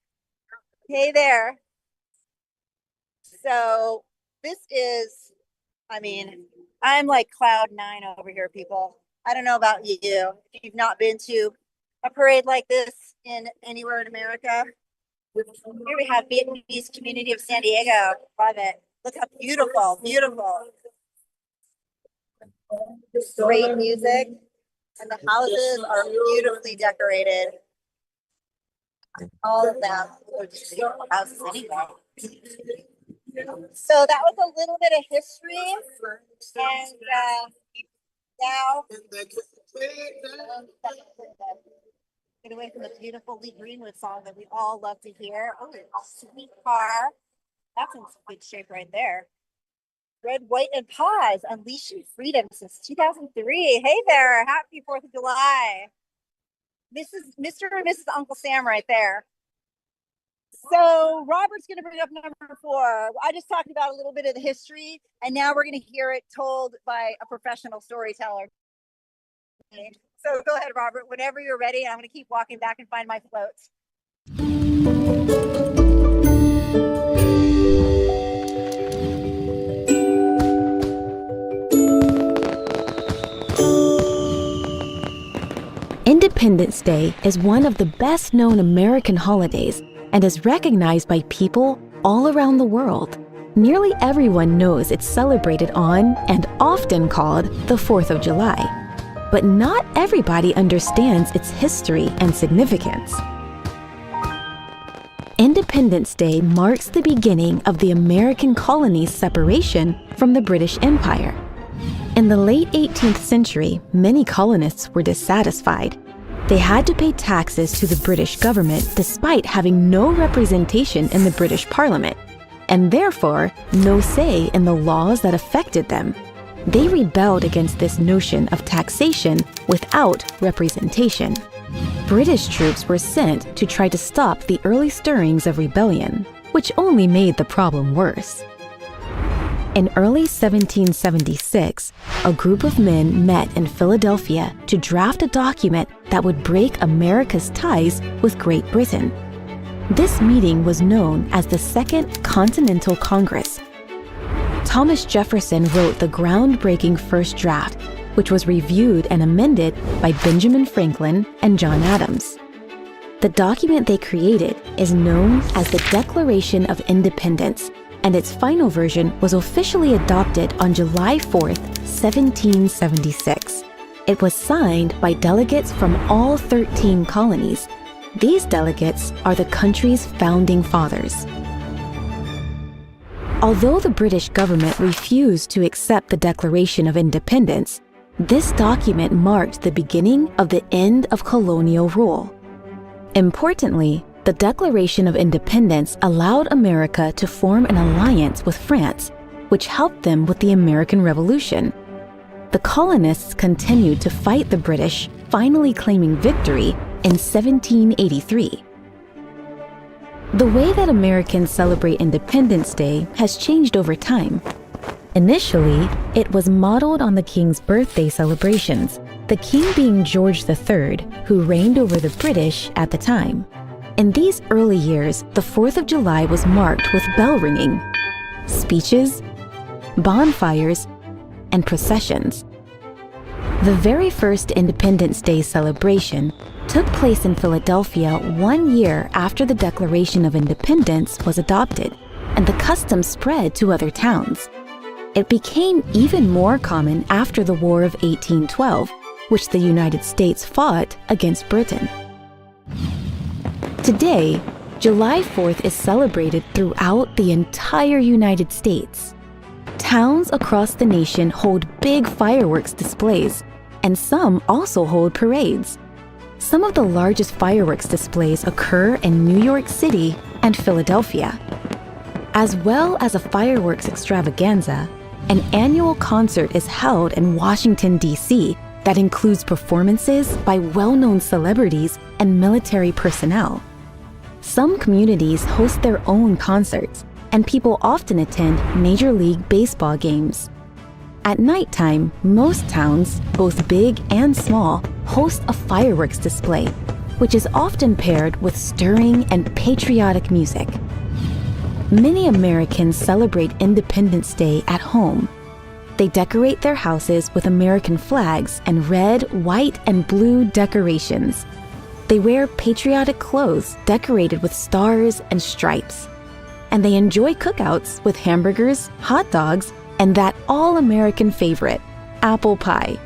Hey there. So this is, I'm like cloud 9 over here, people. I don't know about you. If you've not been to a parade like this in anywhere in America. Here we have Vietnamese community of San Diego. Love it. Look how beautiful, beautiful. Great music. And the houses are beautifully decorated. All of them are just beautiful houses anyway. So that was a little bit of history. And now get away from the beautiful Lee Greenwood song that we all love to hear. Oh, sweet car. That's in good shape right there. Red, white, and paws, unleashing freedom since 2003. Hey there, happy 4th of July. Mr. and Mrs. Uncle Sam right there. So Robert's going to bring up number 4. I just talked about a little bit of the history, and now we're going to hear it told by a professional storyteller. So go ahead, Robert, whenever you're ready. I'm going to keep walking back and find my floats. Independence Day is one of the best-known American holidays and is recognized by people all around the world. Nearly everyone knows it's celebrated on and often called the 4th of July. But not everybody understands its history and significance. Independence Day marks the beginning of the American colonies' separation from the British Empire. In the late 18th century, many colonists were dissatisfied. They had to pay taxes to the British government despite having no representation in the British Parliament, and therefore no say in the laws that affected them. They rebelled against this notion of taxation without representation. British troops were sent to try to stop the early stirrings of rebellion, which only made the problem worse. In early 1776, a group of men met in Philadelphia to draft a document that would break America's ties with Great Britain. This meeting was known as the Second Continental Congress. Thomas Jefferson wrote the groundbreaking first draft, which was reviewed and amended by Benjamin Franklin and John Adams. The document they created is known as the Declaration of Independence, and its final version was officially adopted on July 4th, 1776. It was signed by delegates from all 13 colonies. These delegates are the country's founding fathers. Although the British government refused to accept the Declaration of Independence, this document marked the beginning of the end of colonial rule. Importantly, the Declaration of Independence allowed America to form an alliance with France, which helped them with the American Revolution. The colonists continued to fight the British, finally claiming victory in 1783. The way that Americans celebrate Independence Day has changed over time. Initially, it was modeled on the King's birthday celebrations, the King being George III, who reigned over the British at the time. In these early years, the 4th of July was marked with bell ringing, speeches, bonfires, and processions. The very first Independence Day celebration took place in Philadelphia 1 year after the Declaration of Independence was adopted, and the custom spread to other towns. It became even more common after the War of 1812, which the United States fought against Britain. Today, July 4th is celebrated throughout the entire United States. Towns across the nation hold big fireworks displays, and some also hold parades. Some of the largest fireworks displays occur in New York City and Philadelphia. As well as a fireworks extravaganza, an annual concert is held in Washington, D.C. that includes performances by well-known celebrities and military personnel. Some communities host their own concerts, and people often attend Major League Baseball games. At nighttime, most towns, both big and small, host a fireworks display, which is often paired with stirring and patriotic music. Many Americans celebrate Independence Day at home. They decorate their houses with American flags and red, white, and blue decorations. They wear patriotic clothes decorated with stars and stripes. And they enjoy cookouts with hamburgers, hot dogs, and that all-American favorite, apple pie.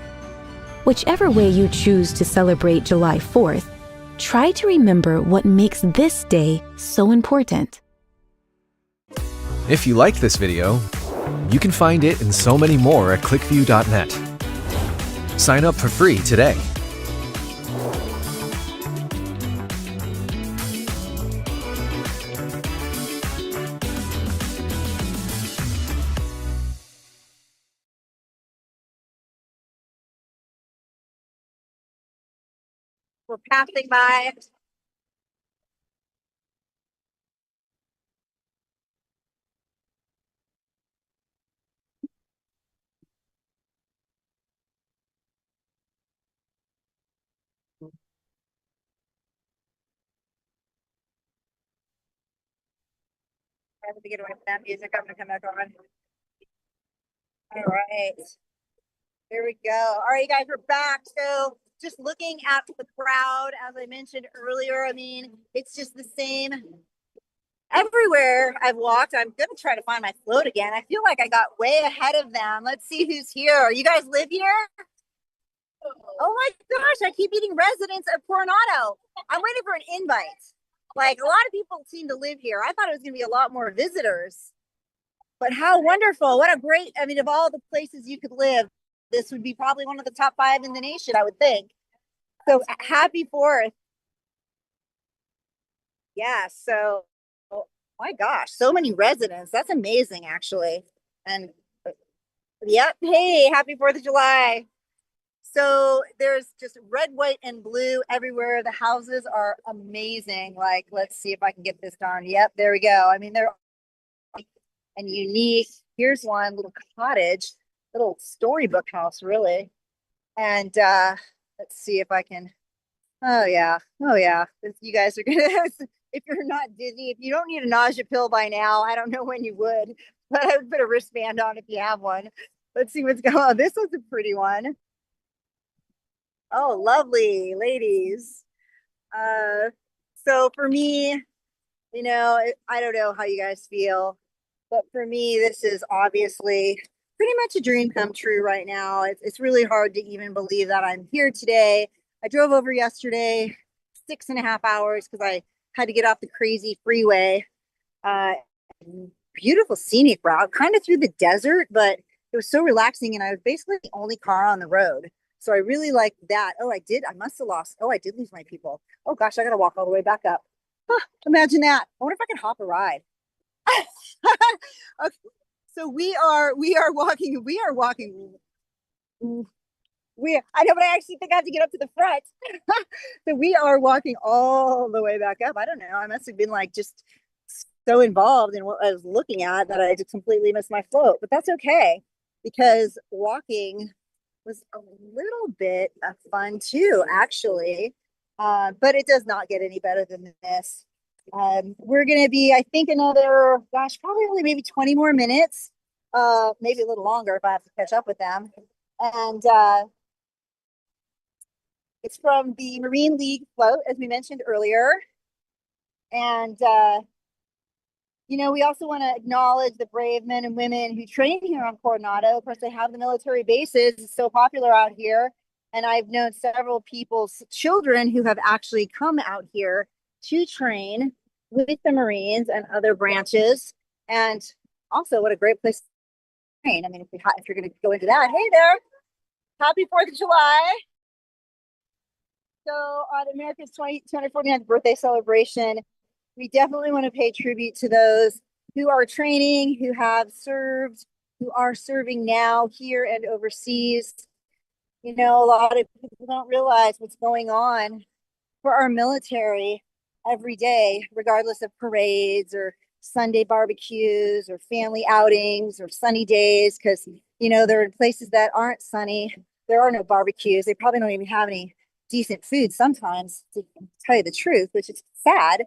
Whichever way you choose to celebrate July 4th, try to remember what makes this day so important. If you liked this video, you can find it and so many more at clickview.net. Sign up for free today. We're passing by. I have to get away from that music. I'm gonna come back on. All right. Here we go. All right, you guys, we're back. So just looking at the crowd, as I mentioned earlier, I mean, it's just the same everywhere I've walked. I'm gonna try to find my float again. I feel like I got way ahead of them. Let's see who's here. You guys live here? Oh my gosh, I keep meeting residents of Coronado. I'm waiting for an invite. Like, a lot of people seem to live here. I thought it was gonna be a lot more visitors. But how wonderful. What a great, I mean, of all the places you could live, this would be probably one of the top 5 in the nation, I would think. So happy 4th. Yeah, so, oh my gosh, so many residents. That's amazing, actually. And yep, hey, happy 4th of July. So there's just red, white, and blue everywhere. The houses are amazing. Like, let's see if I can get this done. Yep, there we go. I mean, they're and unique. Here's one little cottage, little storybook house, really. And let's see if I can. Oh yeah, you guys are gonna. If you're not dizzy, if you don't need a nausea pill by now, I don't know when you would, but I would put a wristband on if you have one. Let's see what's going on. This one's a pretty one. Oh, lovely ladies. So for me, you know, I don't know how you guys feel, but for me, this is obviously pretty much a dream come true right now. It's really hard to even believe that I'm here today. I drove over yesterday 6.5 hours because I had to get off the crazy freeway. Beautiful scenic route, kind of through the desert, but it was so relaxing, and I was basically the only car on the road. So I really liked that. Oh, I must have lost. Oh, I did lose my people. Oh gosh, I gotta walk all the way back up. Huh, imagine that. I wonder if I can hop a ride. Okay. So we are walking. I know, but I actually think I have to get up to the front. So we are walking all the way back up. I don't know. I must have been like just so involved in what I was looking at that I just completely missed my float. But that's okay, because walking was a little bit of fun too, actually. But it does not get any better than this. We're gonna be, I think, another, gosh, probably maybe 20 more minutes, maybe a little longer if I have to catch up with them. And it's from the Marine League float, as we mentioned earlier. And you know, we also want to acknowledge the brave men and women who train here on Coronado. Of course, they have the military bases. It's so popular out here. And I've known several people's children who have actually come out here to train with the Marines and other branches. And also, what a great place to train. I mean, if you're going to go into that, hey there, happy 4th of July. So on America's 249th birthday celebration, we definitely want to pay tribute to those who are training, who have served, who are serving now here and overseas. You know, a lot of people don't realize what's going on for our military every day, regardless of parades or Sunday barbecues or family outings or sunny days, because, you know, there are places that aren't sunny. There are no barbecues. They probably don't even have any decent food sometimes, to tell you the truth, which is sad.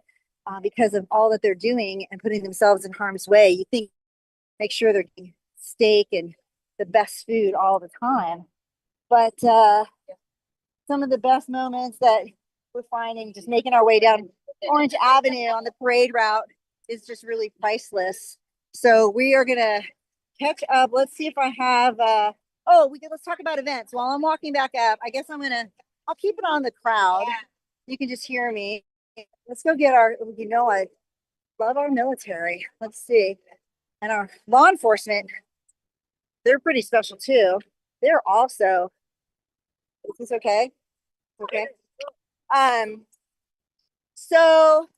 Because of all that they're doing and putting themselves in harm's way. You think, make sure they're getting steak and the best food all the time. But some of the best moments that we're finding just making our way down Orange Avenue on the parade route is just really priceless. So we are gonna catch up. Let's see if I have, let's talk about events. While I'm walking back up, I guess I'll keep it on the crowd. You can just hear me. Let's go get I love our military. Let's see. And our law enforcement, they're pretty special too. They're also, is this okay? Okay. So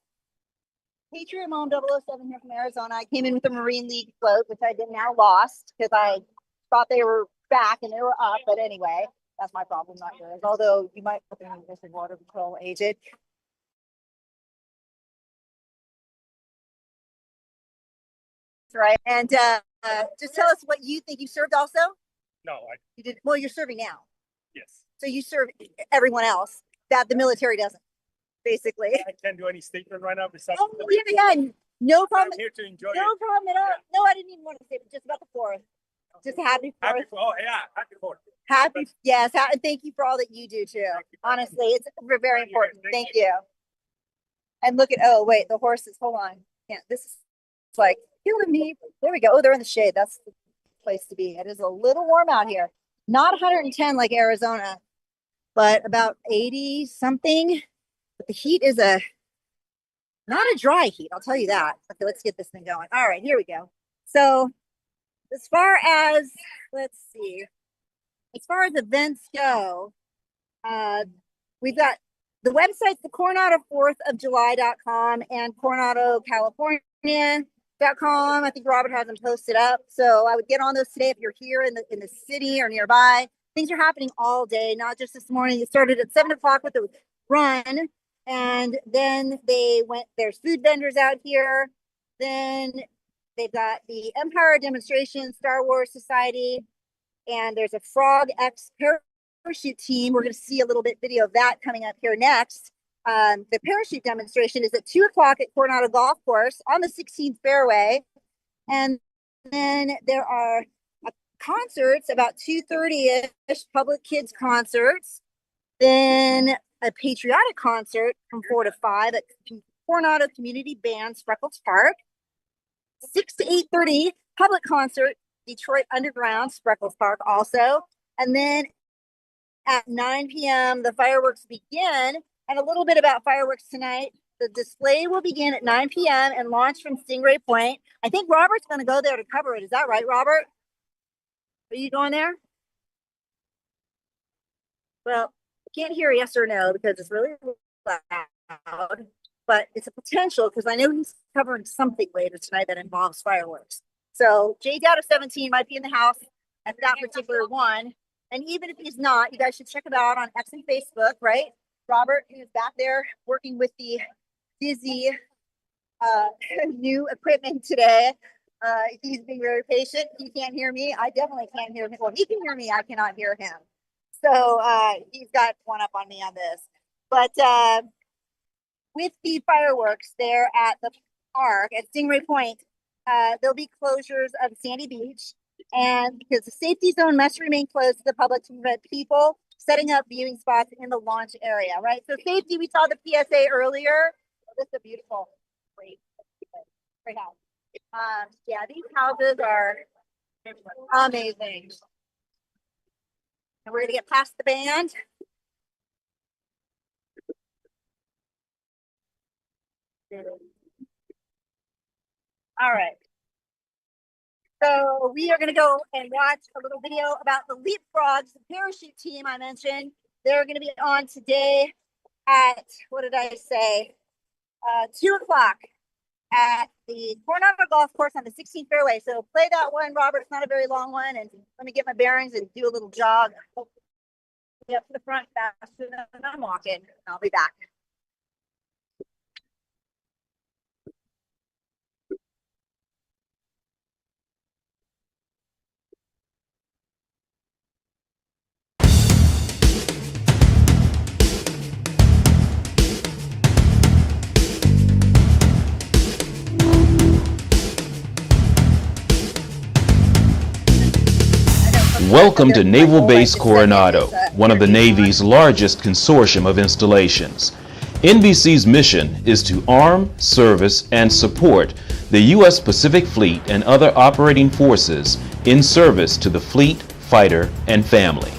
Patriot Mom007 here from Arizona. I came in with a Marine League float, which I did now lost because I thought they were back and they were up. But anyway, that's my problem, not yours. Although you might put them in this Border Patrol agent. Right. And just tell us what you think. You served also? No, you did. Well, you're serving now. Yes. So you serve everyone else that the military doesn't, basically. I can't do any statement right now. Besides yeah. No problem. I'm here to enjoy no it. problem at all. No, I didn't even want to say it, just about the 4th. Just happy 4th. Oh yeah, happy 4th. Happy, yes, and thank you for all that you do too. Honestly, it's very important. Thank you. And look at, oh wait, the horses, hold on. Yeah, this is like killing me. There we go. Oh, they're in the shade. That's the place to be. It is a little warm out here. Not 110 like Arizona, but about 80 something. But the heat is not a dry heat, I'll tell you that. Okay, let's get this thing going. All right, here we go. So as far as, let's see, as far as events go, we've got the websites, the Coronado4thofjuly.com and CoronadoCalifornia.com. I think Robert has them posted up. So I would get on those today if you're here in the city or nearby. Things are happening all day, not just this morning. It started at 7 o'clock with the run, and then there's food vendors out here. Then they've got the Empire demonstration, Star Wars Society, and there's a Frog X parachute team. We're going to see a little bit video of that coming up here next. The parachute demonstration is at 2 o'clock at Coronado Golf Course on the 16th fairway. And then there are concerts about 2:30-ish, public kids concerts. Then a patriotic concert from 4 to 5 at Coronado Community Band, Freckles Park. 6 to 8:30, public concert, Detroit Underground, Freckles Park also. And then at 9 p.m., the fireworks begin. And a little bit about fireworks tonight. The display will begin at 9 p.m. and launch from Stingray Point. I think Robert's going to go there to cover it. Is that right, Robert? Are you going there? Well, I can't hear yes or no because it's really loud. But it's a potential because I know he's covering something later tonight that involves fireworks. So Jade out of 17 might be in the house at that particular one. And even if he's not, you guys should check him out on X and Facebook, right? Robert is back there working with the Dizzy new equipment today. He's being very patient. He can't hear me. I definitely can't hear him. Well, he can hear me. I cannot hear him. So he's got one up on me on this. But with the fireworks there at the park at Stingray Point, there'll be closures of Sandy Beach, and because the safety zone must remain closed to the public to prevent people setting up viewing spots in the launch area, right? So safety, we saw the PSA earlier. Oh, this is a beautiful, great house. Yeah, these houses are amazing. And we're gonna get past the band. All right. So we are going to go and watch a little video about the Leapfrogs, the parachute team I mentioned. They're going to be on today at, what did I say? 2 o'clock at the Coronado Golf Course on the 16th fairway. So play that one, Robert. It's not a very long one. And let me get my bearings and do a little jog. Get up to the front faster than I'm walking. I'll be back. Welcome to Naval Base Coronado, one of the Navy's largest consortium of installations. NBC's mission is to arm, service, and support the U.S. Pacific Fleet and other operating forces in service to the fleet, fighter, and family.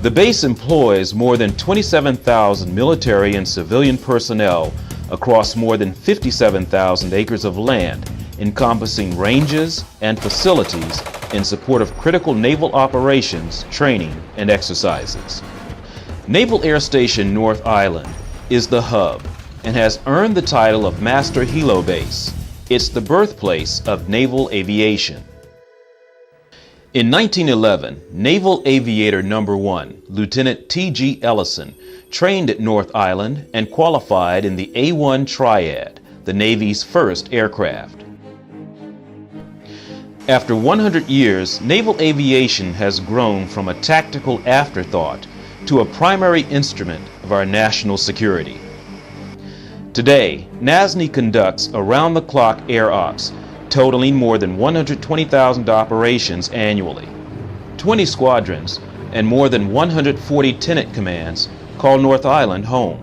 The base employs more than 27,000 military and civilian personnel across more than 57,000 acres of land, encompassing ranges and facilities in support of critical naval operations, training, and exercises. Naval Air Station North Island is the hub and has earned the title of Master Helo Base. It's the birthplace of naval aviation. In 1911, Naval Aviator No. 1, Lieutenant T.G. Ellison, trained at North Island and qualified in the A-1 Triad, the Navy's first aircraft. After 100 years, naval aviation has grown from a tactical afterthought to a primary instrument of our national security. Today, NASNY conducts around-the-clock air ops totaling more than 120,000 operations annually. 20 squadrons and more than 140 tenant commands call North Island home.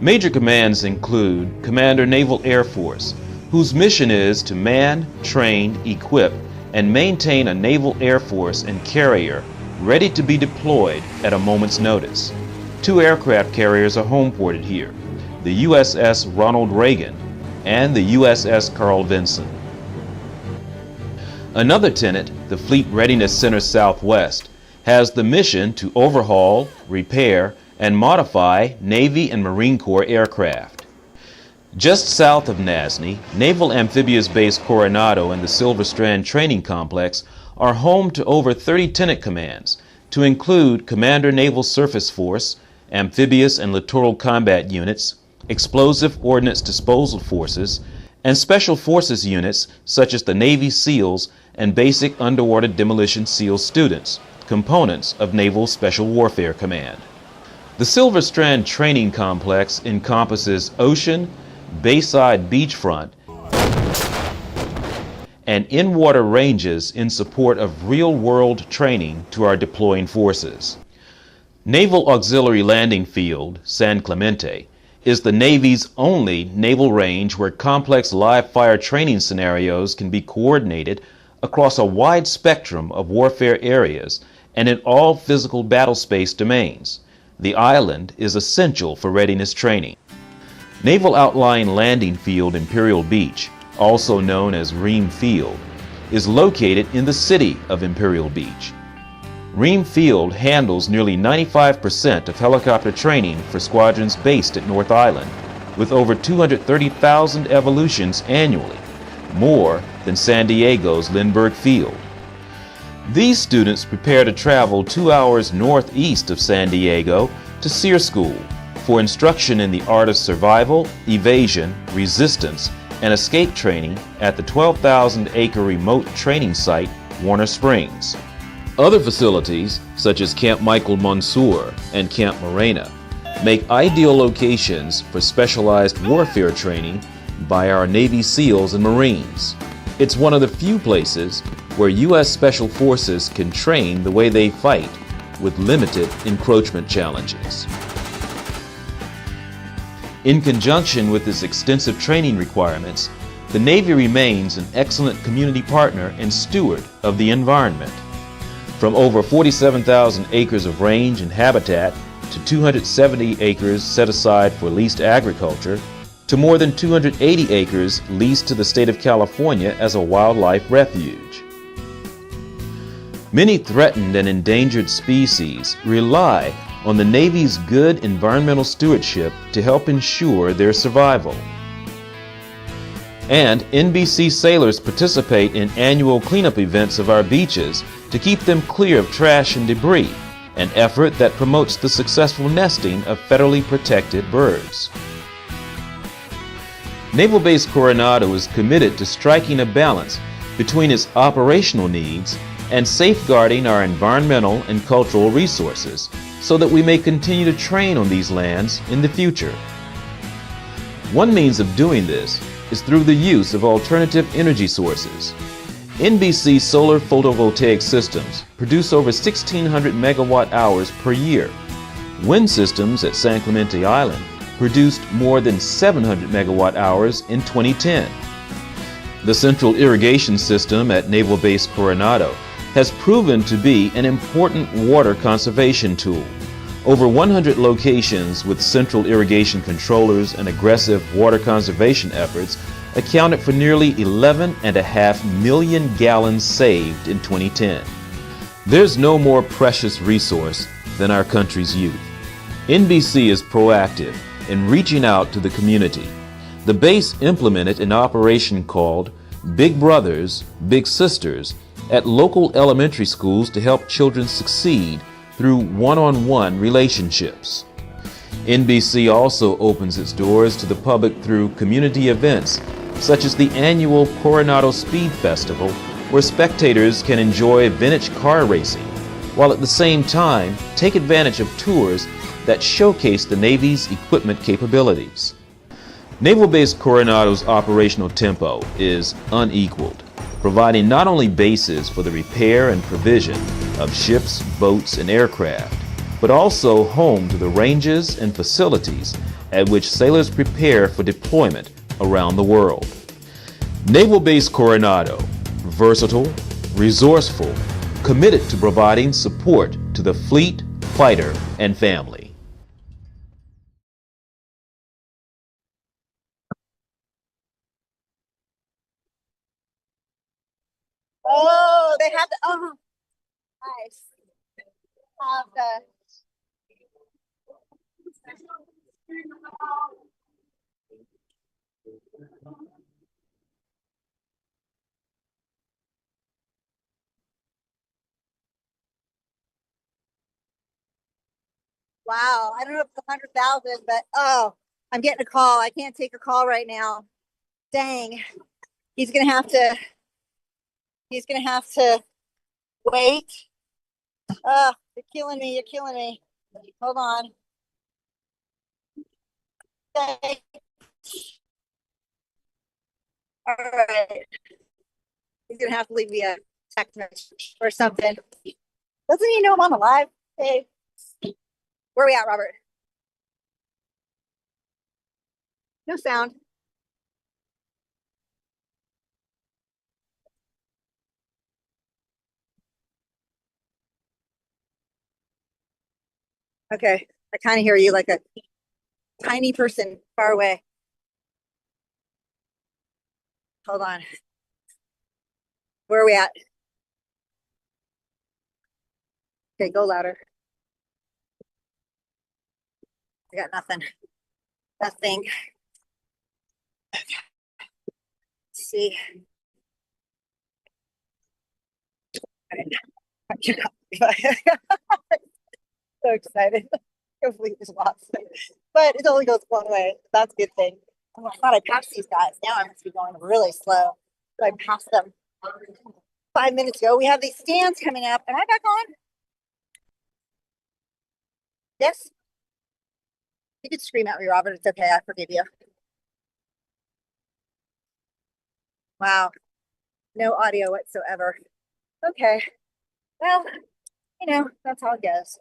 Major commands include Commander Naval Air Force, whose mission is to man, train, equip, and maintain a naval air force and carrier ready to be deployed at a moment's notice. 2 aircraft carriers are homeported here, the USS Ronald Reagan and the USS Carl Vinson. Another tenant, the Fleet Readiness Center Southwest, has the mission to overhaul, repair, and modify Navy and Marine Corps aircraft. Just south of Nasny, Naval Amphibious Base Coronado and the Silver Strand Training Complex are home to over 30 tenant commands, to include Commander Naval Surface Force, Amphibious and Littoral Combat Units, Explosive Ordnance Disposal Forces, and Special Forces units such as the Navy SEALs and Basic Underwater Demolition SEAL students, components of Naval Special Warfare Command. The Silver Strand Training Complex encompasses ocean, bayside beachfront, and in-water ranges in support of real-world training to our deploying forces. Naval Auxiliary Landing Field, San Clemente, is the Navy's only naval range where complex live-fire training scenarios can be coordinated across a wide spectrum of warfare areas and in all physical battle space domains. The island is essential for readiness training. Naval Outlying Landing Field Imperial Beach, also known as Ream Field, is located in the city of Imperial Beach. Ream Field handles nearly 95% of helicopter training for squadrons based at North Island, with over 230,000 evolutions annually, more than San Diego's Lindbergh Field. These students prepare to travel 2 hours northeast of San Diego to SEER School for instruction in the art of survival, evasion, resistance, and escape training at the 12,000-acre remote training site, Warner Springs. Other facilities, such as Camp Michael Monsoor and Camp Morena, make ideal locations for specialized warfare training by our Navy SEALs and Marines. It's one of the few places where U.S. Special Forces can train the way they fight with limited encroachment challenges. In conjunction with its extensive training requirements, the Navy remains an excellent community partner and steward of the environment. From over 47,000 acres of range and habitat to 270 acres set aside for leased agriculture, to more than 280 acres leased to the state of California as a wildlife refuge. Many threatened and endangered species rely on the Navy's good environmental stewardship to help ensure their survival. And NBC sailors participate in annual cleanup events of our beaches to keep them clear of trash and debris, an effort that promotes the successful nesting of federally protected birds. Naval Base Coronado is committed to striking a balance between its operational needs and safeguarding our environmental and cultural resources so that we may continue to train on these lands in the future. One means of doing this is through the use of alternative energy sources. NBC solar photovoltaic systems produce over 1,600 megawatt hours per year. Wind systems at San Clemente Island produced more than 700 megawatt hours in 2010. The central irrigation system at Naval Base Coronado has proven to be an important water conservation tool. Over 100 locations with central irrigation controllers and aggressive water conservation efforts accounted for nearly 11.5 million gallons saved in 2010. There's no more precious resource than our country's youth. NBC is proactive in reaching out to the community. The base implemented an operation called Big Brothers, Big Sisters at local elementary schools to help children succeed through one-on-one relationships. NBC also opens its doors to the public through community events such as the annual Coronado Speed Festival, where spectators can enjoy vintage car racing, while at the same time take advantage of tours that showcase the Navy's equipment capabilities. Naval Base Coronado's operational tempo is unequaled, providing not only bases for the repair and provision of ships, boats, and aircraft, but also home to the ranges and facilities at which sailors prepare for deployment around the world. Naval Base Coronado, versatile, resourceful, committed to providing support to the fleet, fighter, and family. Oh, they have the, oh, nice. Have the, wow, I don't know if it's 100,000, but oh, I'm getting a call. I can't take a call right now. Dang. He's gonna have to wait. Oh, you're killing me. You're killing me. Hold on. Okay. All right. He's gonna have to leave me a text message or something. Doesn't he know I'm alive? Hey, where are we at, Robert? No sound. Okay, I kind of hear you like a tiny person far away. Hold on. Where are we at? Okay, go louder. I got nothing. Nothing. Okay. Let's see. So excited. Hopefully there's lots. But it only goes one way. That's a good thing. Oh, I thought I passed these guys. Now I must be going really slow. So I passed them 5 minutes ago. We have these stands coming up. Am I back on? Yes? You can scream at me, Robert. It's okay. I forgive you. Wow. No audio whatsoever. Okay. Well, that's how it goes.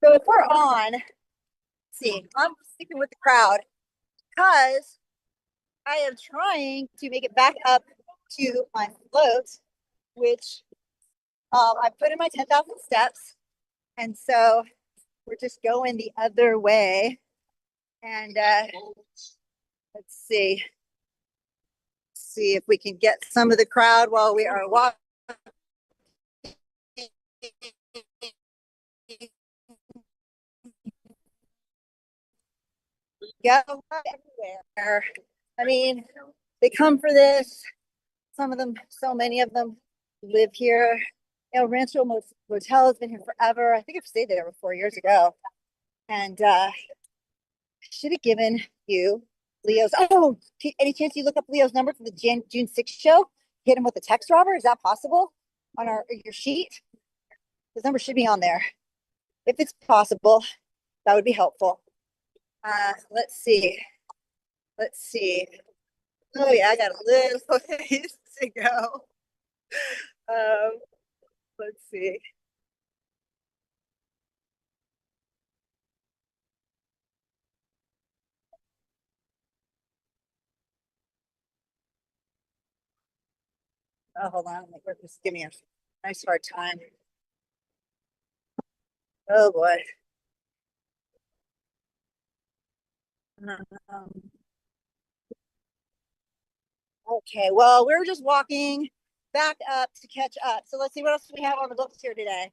So if we're on, let's see, I'm sticking with the crowd because I am trying to make it back up to my float, which I put in my 10,000 steps. And so we're just going the other way. And let's see if we can get some of the crowd while we are walking. Go everywhere. I mean, they come for this. Some of them, so many of them live here. Rancho Motel has been here forever. I think I've stayed there 4 years ago. And I should have given you Leo's. Oh, any chance you look up Leo's number for the June 6th show? Hit him with a text, Robert. Is that possible on your sheet? His number should be on there. If it's possible, that would be helpful. Let's see. Oh yeah, I got a little ways to go. Let's see. Oh, hold on. Just give me a nice hard time. Oh boy. Okay, well, we're just walking back up to catch up. So let's see what else we have on the books here today.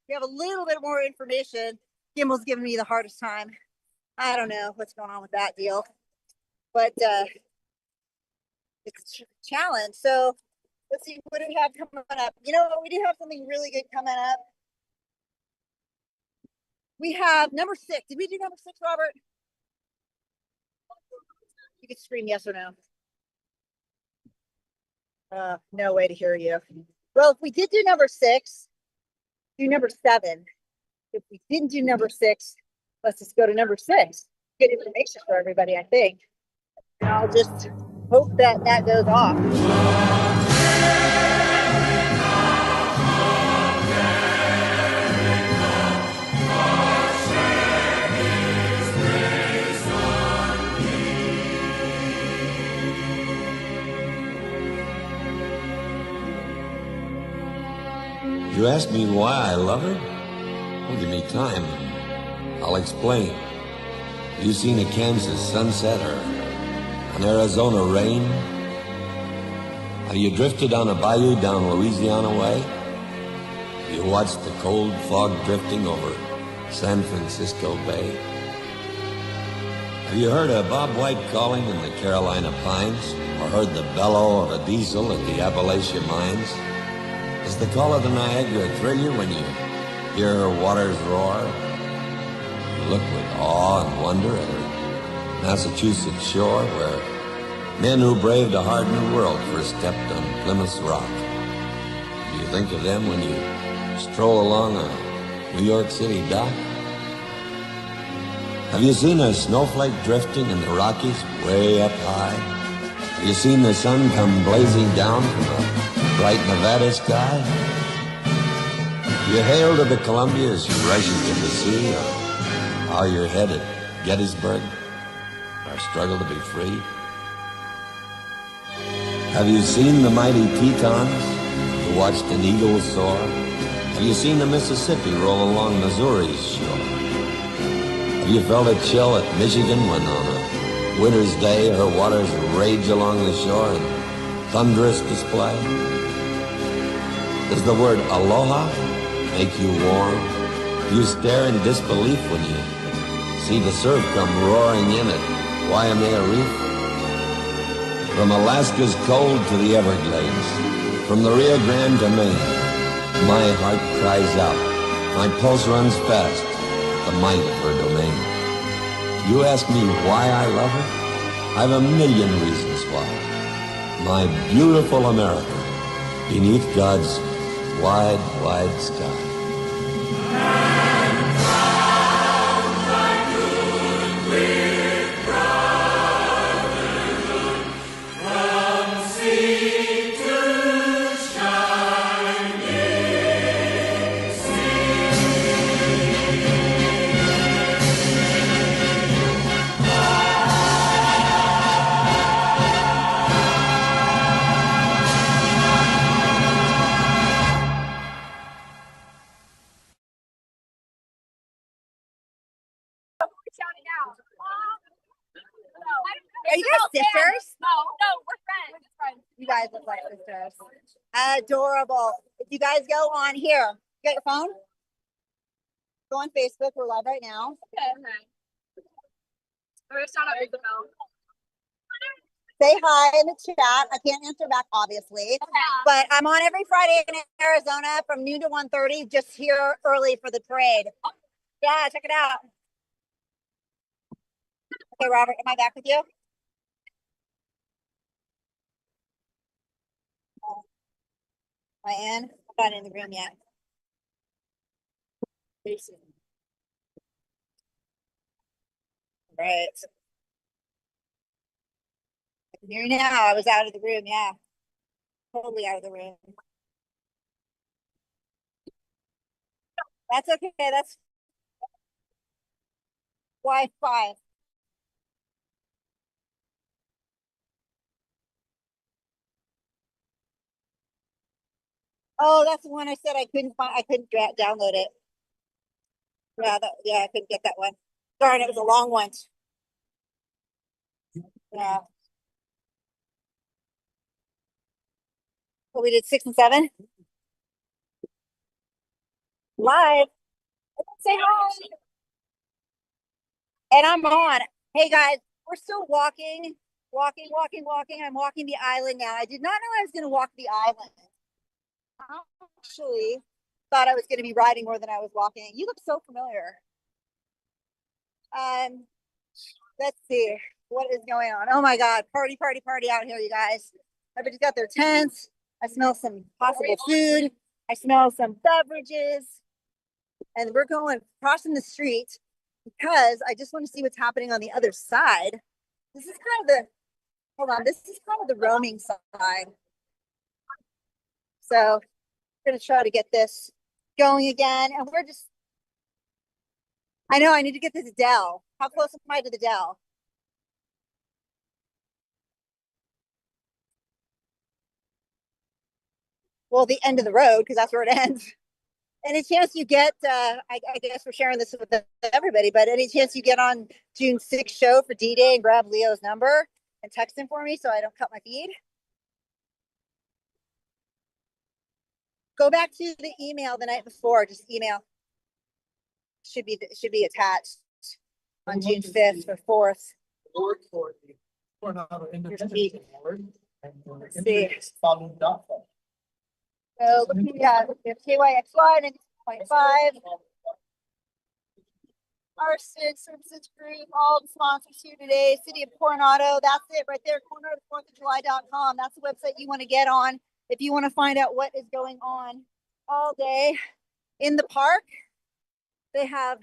We have a little bit more information. Gimbal's giving me the hardest time. I don't know what's going on with that deal, but it's a challenge. So let's see what do we have coming up. You know what? We do have something really good coming up. We have number 6. Did we do number 6, Robert? You could scream yes or no. No way to hear you. Well, if we did do number 6, do number 7. If we didn't do number 6, let's just go to number 6. Good information for everybody, I think. I'll just hope that that goes off. You ask me why I love her? Well, give me time. I'll explain. You seen a Kansas sunset or an Arizona rain? Have you drifted on a bayou down Louisiana way? Have you watched the cold fog drifting over San Francisco Bay? Have you heard a Bob White calling in the Carolina pines? Or heard the bellow of a diesel at the Appalachia mines? Does the call of the Niagara thrill you when you hear her waters roar? You look with awe and wonder at her Massachusetts shore, where men who braved a hard new world first stepped on Plymouth's rock. Do you think of them when you stroll along a New York City dock? Have you seen a snowflake drifting in the Rockies way up high? Have you seen the sun come blazing down from a bright Nevada sky? You hail to the Columbia as you rush into the sea, or how you're headed, Gettysburg, our struggle to be free? Have you seen the mighty Tetons? You watched an eagle soar? Have you seen the Mississippi roll along Missouri's shore? Have you felt a chill at Michigan when on a winter's day her waters rage along the shore in thunderous display? Does the word aloha make you warm? Do you stare in disbelief when you see the surf come roaring in at Waimea Reef? From Alaska's cold to the Everglades, from the Rio Grande to Maine, my heart cries out, my pulse runs fast, the might of her domain. You ask me why I love her? I've a million reasons why. My beautiful America, beneath God's wide, wide sky. Are you guys sisters? No, we're friends. You guys look like sisters. Adorable. If you guys go on here, you got your phone? Go on Facebook. We're live right now. Okay. We're gonna shout out Isabel. Say hi in the chat. I can't answer back, obviously. But I'm on every Friday in Arizona from noon to 1:30, just here early for the parade. Yeah, check it out. Okay, Robert, am I back with you? Am I in? I'm not in the room yet. Right. I can hear you now. I was out of the room, yeah. Totally out of the room. That's okay. That's Wi-Fi. Oh, that's the one I said I couldn't find. I couldn't download it. Yeah, I couldn't get that one. Darn, it was a long one. Yeah. So we did 6 and 7. Live. Say hi. And I'm on. Hey guys, we're still walking. I'm walking the island now. I did not know I was going to walk the island. I actually thought I was going to be riding more than I was walking. You look so familiar. Let's see what is going on. Oh my God, party out here, you guys. Everybody's got their tents. I smell some possible food. I smell some beverages. And we're crossing the street because I just want to see what's happening on the other side. This is kind of Hold on, this is kind of the roaming side. So we're gonna try to get this going again, and we're just. I know I need to get to the Dell. How close am I to the Dell? Well, the end of the road, because that's where it ends. Any chance you get, I guess we're sharing this with everybody, but any chance you get on June 6th show for D-Day and grab Leo's number and text him for me so I don't cut my feed? Go back to the email the night before, just email. Should be attached on June 5th or 4th. Let's see. So looking at KYXY 92.5. Our services group, all the sponsors here today, City of Coronado, that's it right there, Coronado4thofjuly.com. That's the website you want to get on if you want to find out what is going on all day in the park. They have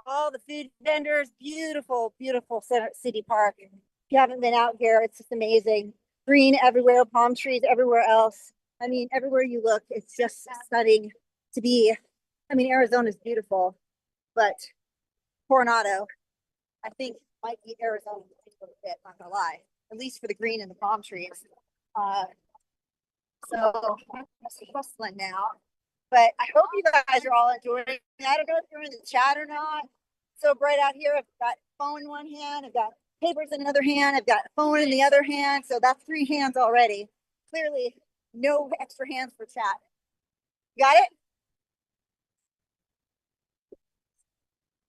all the food vendors, beautiful, beautiful city park. If you haven't been out here, it's just amazing. Green everywhere, palm trees everywhere else. I mean, everywhere you look, it's just stunning to be. I mean, Arizona is beautiful, but Coronado, I think, might be Arizona a bit, not gonna lie, at least for the green and the palm trees. So I'm hustling now, but I hope you guys are all enjoying it. I don't know if you're in the chat or not. So bright out here, I've got phone in one hand, I've got papers in another hand, I've got phone in the other hand. So that's 3 hands already. Clearly, no extra hands for chat. Got it?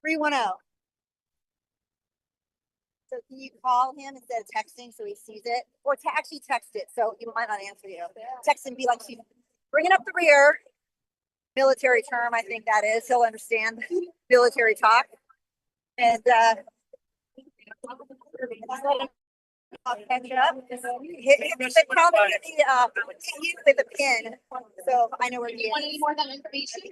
310. So can you call him instead of texting so he sees it? Or to actually text it so he might not answer you. Text and be like, she's bringing up the rear. Military term, I think that is. He'll understand military talk. And catch up. Hit the count with a pin. So I know where he is. Want any more of that information?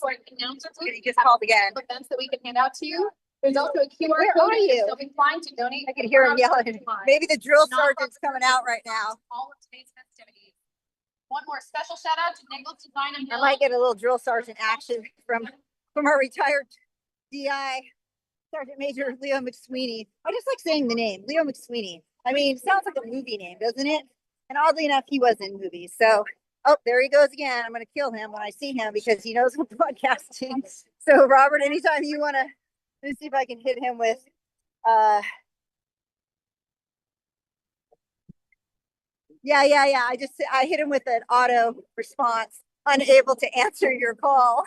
Or announcer he just called again. Events that we can hand out to you. There's also a QR Where code. are you? So be fine to donate. I can hear him yelling. Maybe the drill sergeant's coming out right now. All of today's festivities. One more special shout out to Nichols Design and I might get a little drill sergeant action from our retired DI, Sergeant Major Leo McSweeney. I just like saying the name, Leo McSweeney. I mean, it sounds like a movie name, doesn't it? And oddly enough, he was in movies. So, oh, there he goes again. I'm going to kill him when I see him because he knows I'm broadcasting. So, Robert, anytime you want to, let's see if I can hit him with, yeah. I hit him with an auto response, unable to answer your call.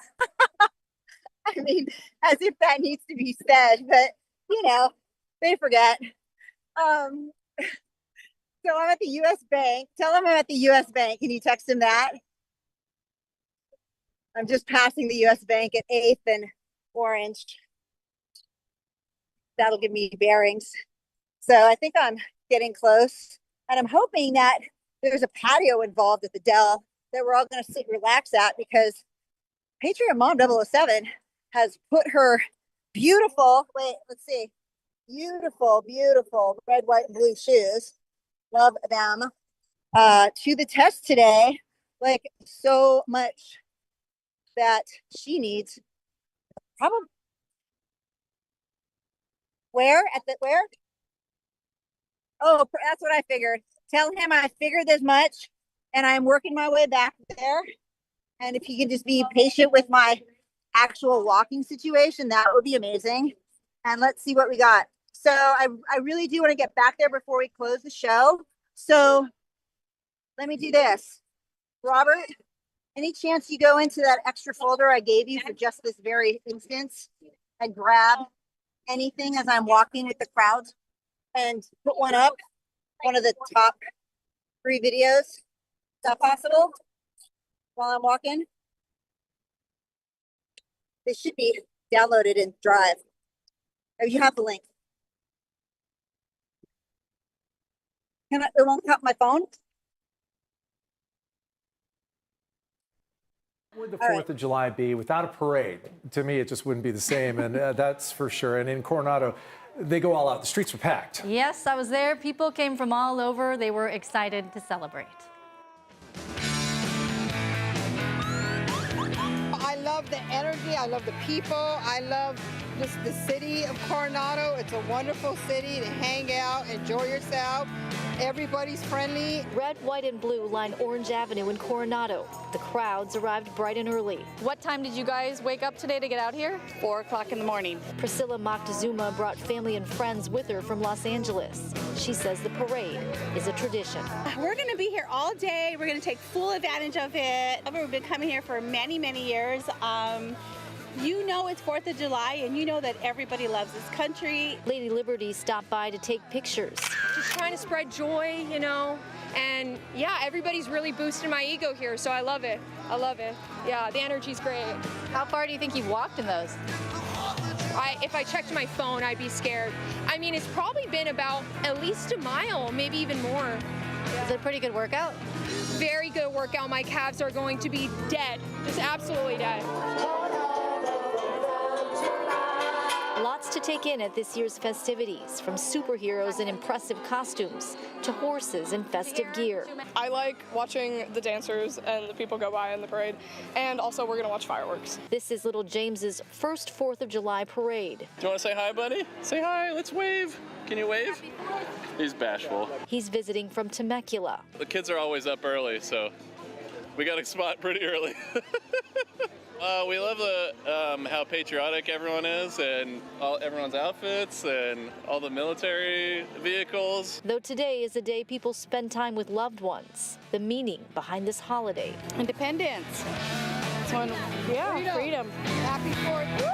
I mean, as if that needs to be said, but you know, they forget. So I'm at the US Bank. Tell him I'm at the US Bank. Can you text him that? I'm just passing the US Bank at 8th and Orange. That'll give me bearings. So I think I'm getting close. And I'm hoping that there's a patio involved at the Dell that we're all going to sit and relax at because Patriot Mom007 has put her beautiful, beautiful red, white, and blue shoes. Love them. To the test today, like so much that she needs. Probably. Where? Oh, that's what I figured. Tell him I figured as much and I'm working my way back there. And if he can just be patient with my actual walking situation, that would be amazing. And let's see what we got. So I really do want to get back there before we close the show. So let me do this. Robert, any chance you go into that extra folder I gave you for just this very instance and grab anything as I'm walking with the crowd and put one up, one of the top 3 videos? Is that possible while I'm walking? They should be downloaded in Drive. Oh, you have the link. It won't cut my phone? Would the 4th of July be without a parade? To me, it just wouldn't be the same, and that's for sure. And in Coronado, they go all out. The streets were packed. Yes, I was there. People came from all over. They were excited to celebrate. I love the energy. I love the people. I love just the city of Coronado. It's a wonderful city to hang out, enjoy yourself. Everybody's friendly. Red, white, and blue line Orange Avenue in Coronado. The crowds arrived bright and early. What time did you guys wake up today to get out here? 4 o'clock in the morning. Priscilla Moctezuma brought family and friends with her from Los Angeles. She says the parade is a tradition. We're going to be here all day. We're going to take full advantage of it. We've been coming here for many, many years. You know it's 4th of July, and you know that everybody loves this country. Lady Liberty stopped by to take pictures. Just trying to spread joy, you know, and yeah, everybody's really boosting my ego here, so I love it. I love it. Yeah, the energy's great. How far do you think you've walked in those? If I checked my phone, I'd be scared. I mean, it's probably been about at least a mile, maybe even more. Is it a pretty good workout? Very good workout. My calves are going to be dead, just absolutely dead. Lots to take in at this year's festivities, from superheroes in impressive costumes to horses in festive gear. I like watching the dancers and the people go by in the parade, and also we're going to watch fireworks. This is little James's first 4th of July parade. Do you want to say hi, buddy? Say hi, let's wave. Can you wave? He's bashful. He's visiting from Temecula. The kids are always up early, so we got a spot pretty early. We love how patriotic everyone is, and everyone's outfits and all the military vehicles. Though today is a day people spend time with loved ones, the meaning behind this holiday. Independence. Yeah, freedom. Happy 4th. Woo!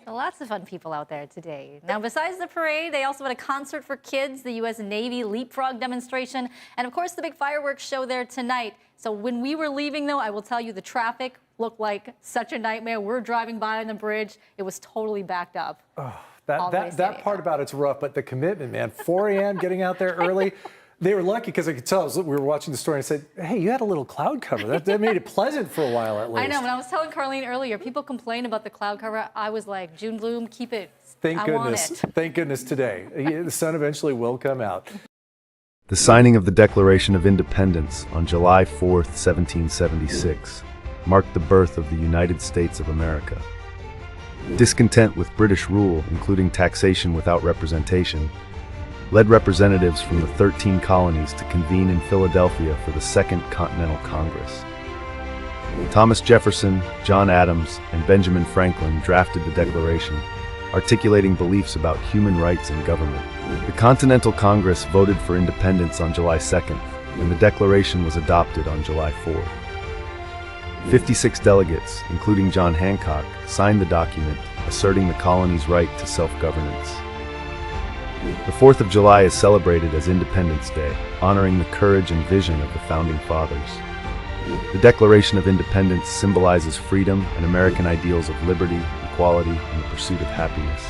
Lots of fun people out there today. Now, besides the parade, they also had a concert for kids, the U.S. Navy leapfrog demonstration, and of course the big fireworks show there tonight. So when we were leaving, though, I will tell you the traffic looked like such a nightmare. We're driving by on the bridge. It was totally backed up. Oh, that part about it's rough, but the commitment, man. 4 a.m. getting out there early. They were lucky because I could tell. We were watching the story and I said, hey, you had a little cloud cover. That made it pleasant for a while at least. I know. When I was telling Carlene earlier, people complain about the cloud cover. I was like, June Bloom, keep it. Thank I goodness. want it. Thank goodness today. The sun eventually will come out. The signing of the Declaration of Independence on July 4th, 1776, marked the birth of the United States of America. Discontent with British rule, including taxation without representation, led representatives from the 13 colonies to convene in Philadelphia for the Second Continental Congress. Thomas Jefferson, John Adams, and Benjamin Franklin drafted the Declaration, articulating beliefs about human rights and government. The Continental Congress voted for independence on July 2nd, and the Declaration was adopted on July 4th. 56 delegates, including John Hancock, signed the document, asserting the colony's right to self-governance. The 4th of July is celebrated as Independence Day, honoring the courage and vision of the Founding Fathers. The Declaration of Independence symbolizes freedom and American ideals of liberty, equality, and the pursuit of happiness.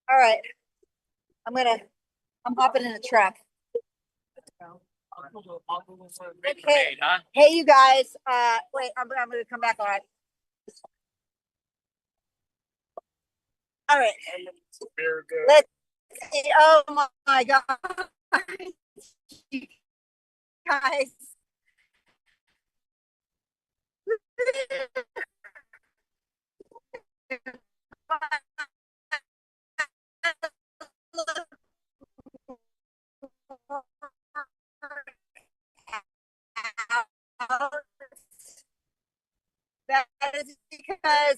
All right. I'm hopping in the truck. Hey, hey, you guys. Wait, I'm gonna come back on. All right. Let's see. Oh my God. You guys. That is because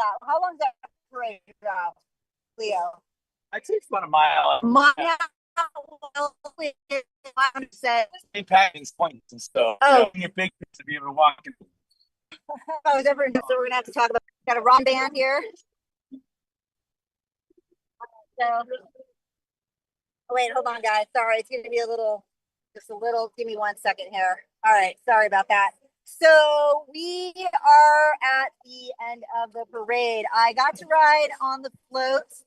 that? How long is that parade route, Leo? I'd say it's about a mile. St. Patrick's Point and stuff. Oh. You know, a big to be able to walk in. I was ever, so we're gonna have to talk about. Got a rock band here. So, oh, wait, hold on, guys. Sorry, it's gonna be just a little. Give me 1 second here. All right, sorry about that. So we are at the end of the parade. I got to ride on the floats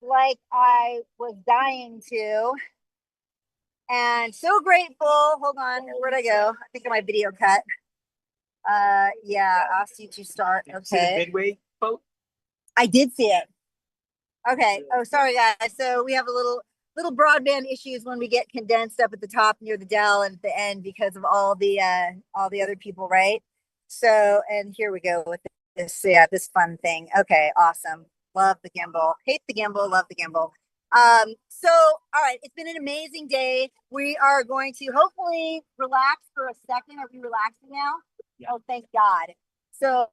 like I was dying to. And so grateful. Hold on, where'd I go? I think my video cut. Yeah, asked you to start. Okay. See the Midway boat? I did see it. Okay. Oh, sorry guys. So we have a little broadband issues when we get condensed up at the top near the Dell and at the end because of all the other people, right? So, and here we go with this, yeah, this fun thing. Okay, awesome. Love the gimbal. Hate the gimbal, love the gimbal. So, all right, it's been an amazing day. We are going to hopefully relax for a second. Are we relaxing now? Yeah. Oh, thank God. So,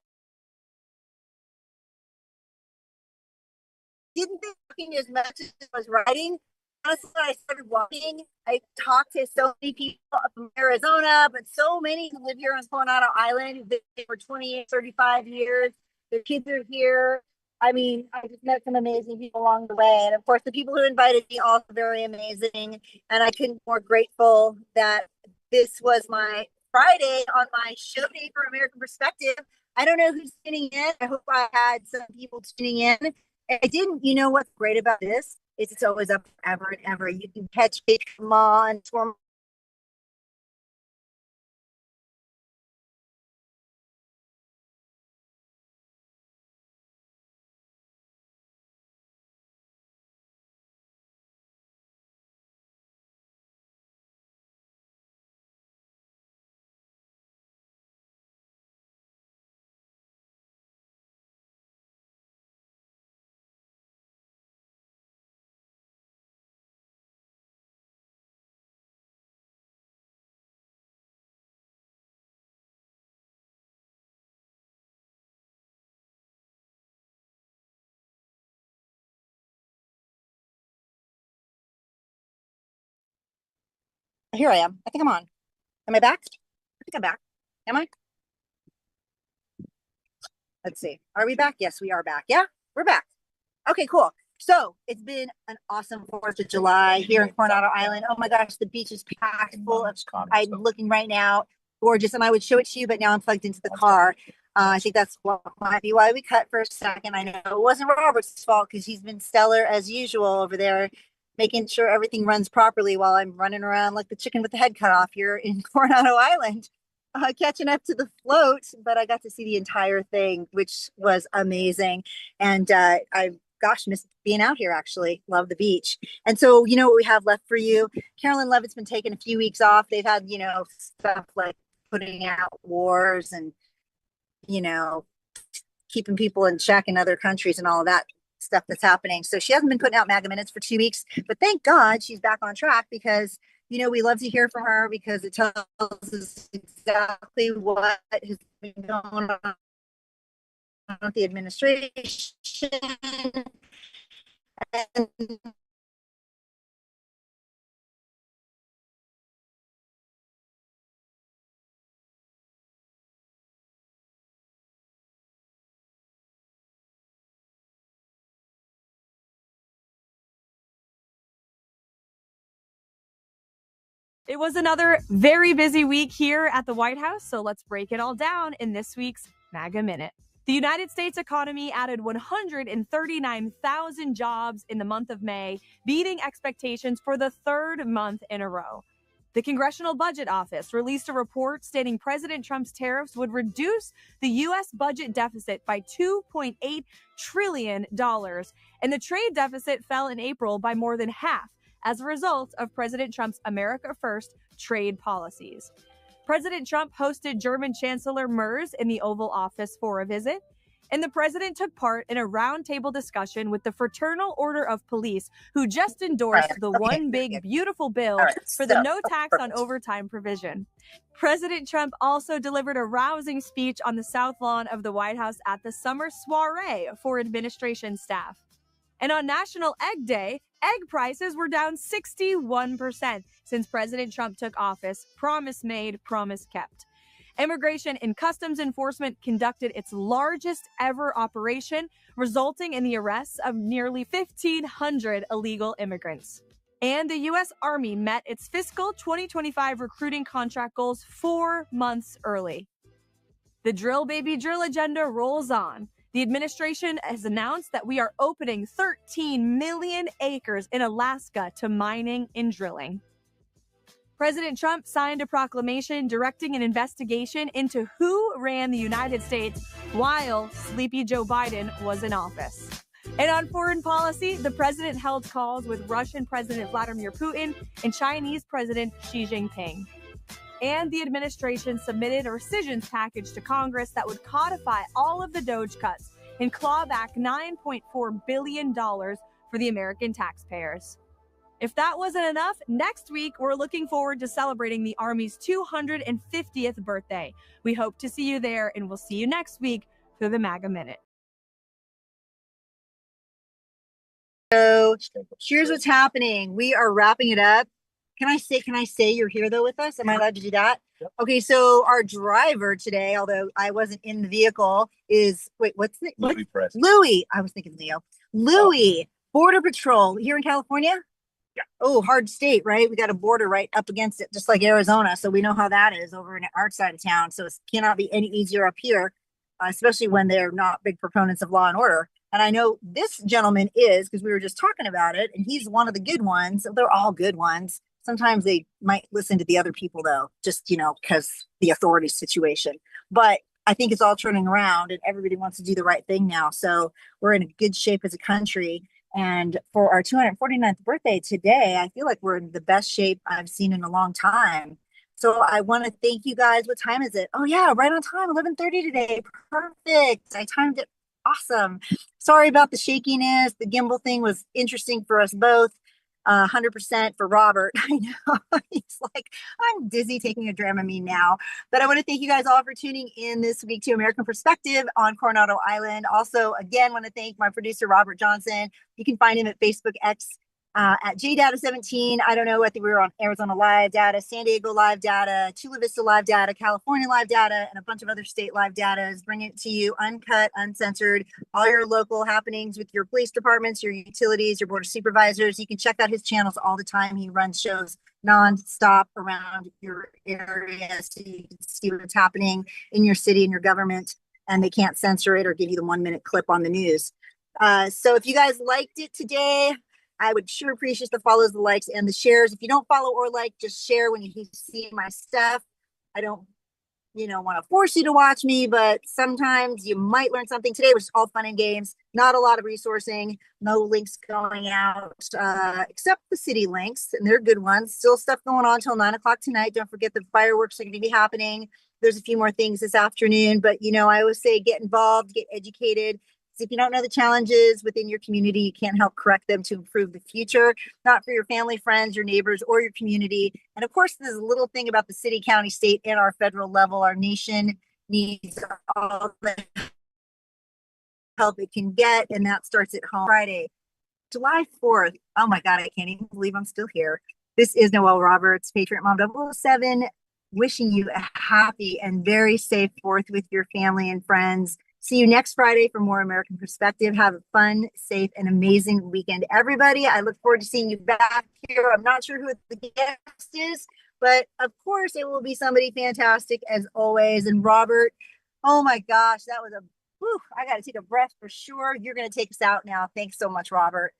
didn't think walking as much as I was riding. Honestly, when I started walking, I talked to so many people up from Arizona, but so many who live here on Coronado Island who've been here for 28, 35 years. Their kids are here. I mean, I just met some amazing people along the way. And of course, the people who invited me also very amazing. And I couldn't be more grateful that this was my Friday on my show day for American Perspective. I don't know who's tuning in. I hope I had some people tuning in. I didn't. You know what's great about this? It's always up forever and ever. You can catch Patriot Mom007. Here I am. I think I'm on. Am I back? I think I'm back. Am I? Let's see. Are we back? Yes, we are back. Yeah, we're back. Okay, cool. So it's been an awesome 4th of July here in Coronado Island. Oh my gosh, the beach is packed full of. I'm looking right now, gorgeous, and I would show it to you, but now I'm plugged into the car. I think that's what might be why we cut for a second. I know it wasn't Robert's fault because he's been stellar as usual over there, making sure everything runs properly while I'm running around like the chicken with the head cut off here in Coronado Island, catching up to the float. But I got to see the entire thing, which was amazing. And gosh, miss being out here, actually. Love the beach. And so, you know what we have left for you? Carolyn Levitt's been taking a few weeks off. They've had, you know, stuff like putting out wars and, you know, keeping people in check in other countries and all of that stuff that's happening. So she hasn't been putting out MAGA Minutes for 2 weeks, but thank God she's back on track because, you know, we love to hear from her because it tells us exactly what has been going on with the administration. And it was another very busy week here at the White House, so let's break it all down in this week's MAGA Minute. The United States economy added 139,000 jobs in the month of May, beating expectations for the 3rd month in a row. The Congressional Budget Office released a report stating President Trump's tariffs would reduce the U.S. budget deficit by $2.8 trillion, and the trade deficit fell in April by more than half as a result of President Trump's America First trade policies. President Trump hosted German Chancellor Merz in the Oval Office for a visit. And the president took part in a roundtable discussion with the Fraternal Order of Police, who just endorsed the One Big Beautiful Bill for the no tax on overtime provision. President Trump also delivered a rousing speech on the South Lawn of the White House at the summer soiree for administration staff. And on National Egg Day, egg prices were down 61% since President Trump took office. Promise made, promise kept. Immigration and Customs Enforcement conducted its largest ever operation, resulting in the arrests of nearly 1,500 illegal immigrants. And the U.S. Army met its fiscal 2025 recruiting contract goals 4 months early. The drill baby drill agenda rolls on. The administration has announced that we are opening 13 million acres in Alaska to mining and drilling. President Trump signed a proclamation directing an investigation into who ran the United States while sleepy Joe Biden was in office. And on foreign policy, the president held calls with Russian President Vladimir Putin and Chinese President Xi Jinping. And the administration submitted a rescissions package to Congress that would codify all of the DOGE cuts and claw back $9.4 billion for the American taxpayers. If that wasn't enough, next week we're looking forward to celebrating the Army's 250th birthday. We hope to see you there, and we'll see you next week for the MAGA Minute. So here's what's happening. We are wrapping it up. Can I say you're here though with us? Am I allowed to do that? Yep. Okay, so our driver today, although I wasn't in the vehicle, is what's it? Louis. I was thinking Leo. Louis, Border Patrol here in California. Yeah. Oh, hard state, right? We got a border right up against it, just like Arizona. So we know how that is over in our side of town. So it cannot be any easier up here, especially when they're not big proponents of law and order. And I know this gentleman is, because we were just talking about it, and he's one of the good ones. They're all good ones. Sometimes they might listen to the other people, though, just, because the authority situation. But I think it's all turning around, and everybody wants to do the right thing now. So we're in a good shape as a country. And for our 249th birthday today, I feel like we're in the best shape I've seen in a long time. So I want to thank you guys. What time is it? Oh, yeah, right on time, 11:30 today. Perfect. I timed it. Awesome. Sorry about the shakiness. The gimbal thing was interesting for us both. 100% for Robert. I know. He's like, I'm dizzy taking a Dramamine now. But I want to thank you guys all for tuning in this week to American Perspective on Coronado Island. Also, again, want to thank my producer, Robert Johnson. You can find him at Facebook X at JData17. I don't know. I think we were on Arizona Live Data, San Diego Live Data, Chula Vista Live Data, California Live Data, and a bunch of other state live data. Bringing it to you uncut, uncensored, all your local happenings with your police departments, your utilities, your board of supervisors. You can check out his channels all the time. He runs shows nonstop around your area, so you can see what's happening in your city and your government, and they can't censor it or give you the 1-minute clip on the news. So if you guys liked it today, I would sure appreciate the follows, the likes, and the shares. If you don't follow or like, just share when you see my stuff. I don't, want to force you to watch me, but sometimes you might learn something. Today was all fun and games. Not a lot of resourcing, no links going out, except the city links, and they're good ones. Still stuff going on till 9 o'clock tonight. Don't forget the fireworks are going to be happening. There's a few more things this afternoon, but I always say get involved, get educated. If you don't know the challenges within your community, you can't help correct them to improve the future, not for your family, friends, your neighbors, or your community. And of course, there's a little thing about the city, county, state, and our federal level. Our nation needs all the help it can get, and that starts at home. Friday, July 4th. Oh my God, I can't even believe I'm still here. This is Noél Roberts, Patriot Mom007, wishing you a happy and very safe 4th with your family and friends. See you next Friday for more American Perspective. Have a fun, safe, and amazing weekend, everybody. I look forward to seeing you back here. I'm not sure who the guest is, but of course it will be somebody fantastic as always. And Robert, oh my gosh, that was I got to take a breath for sure. You're going to take us out now. Thanks so much, Robert.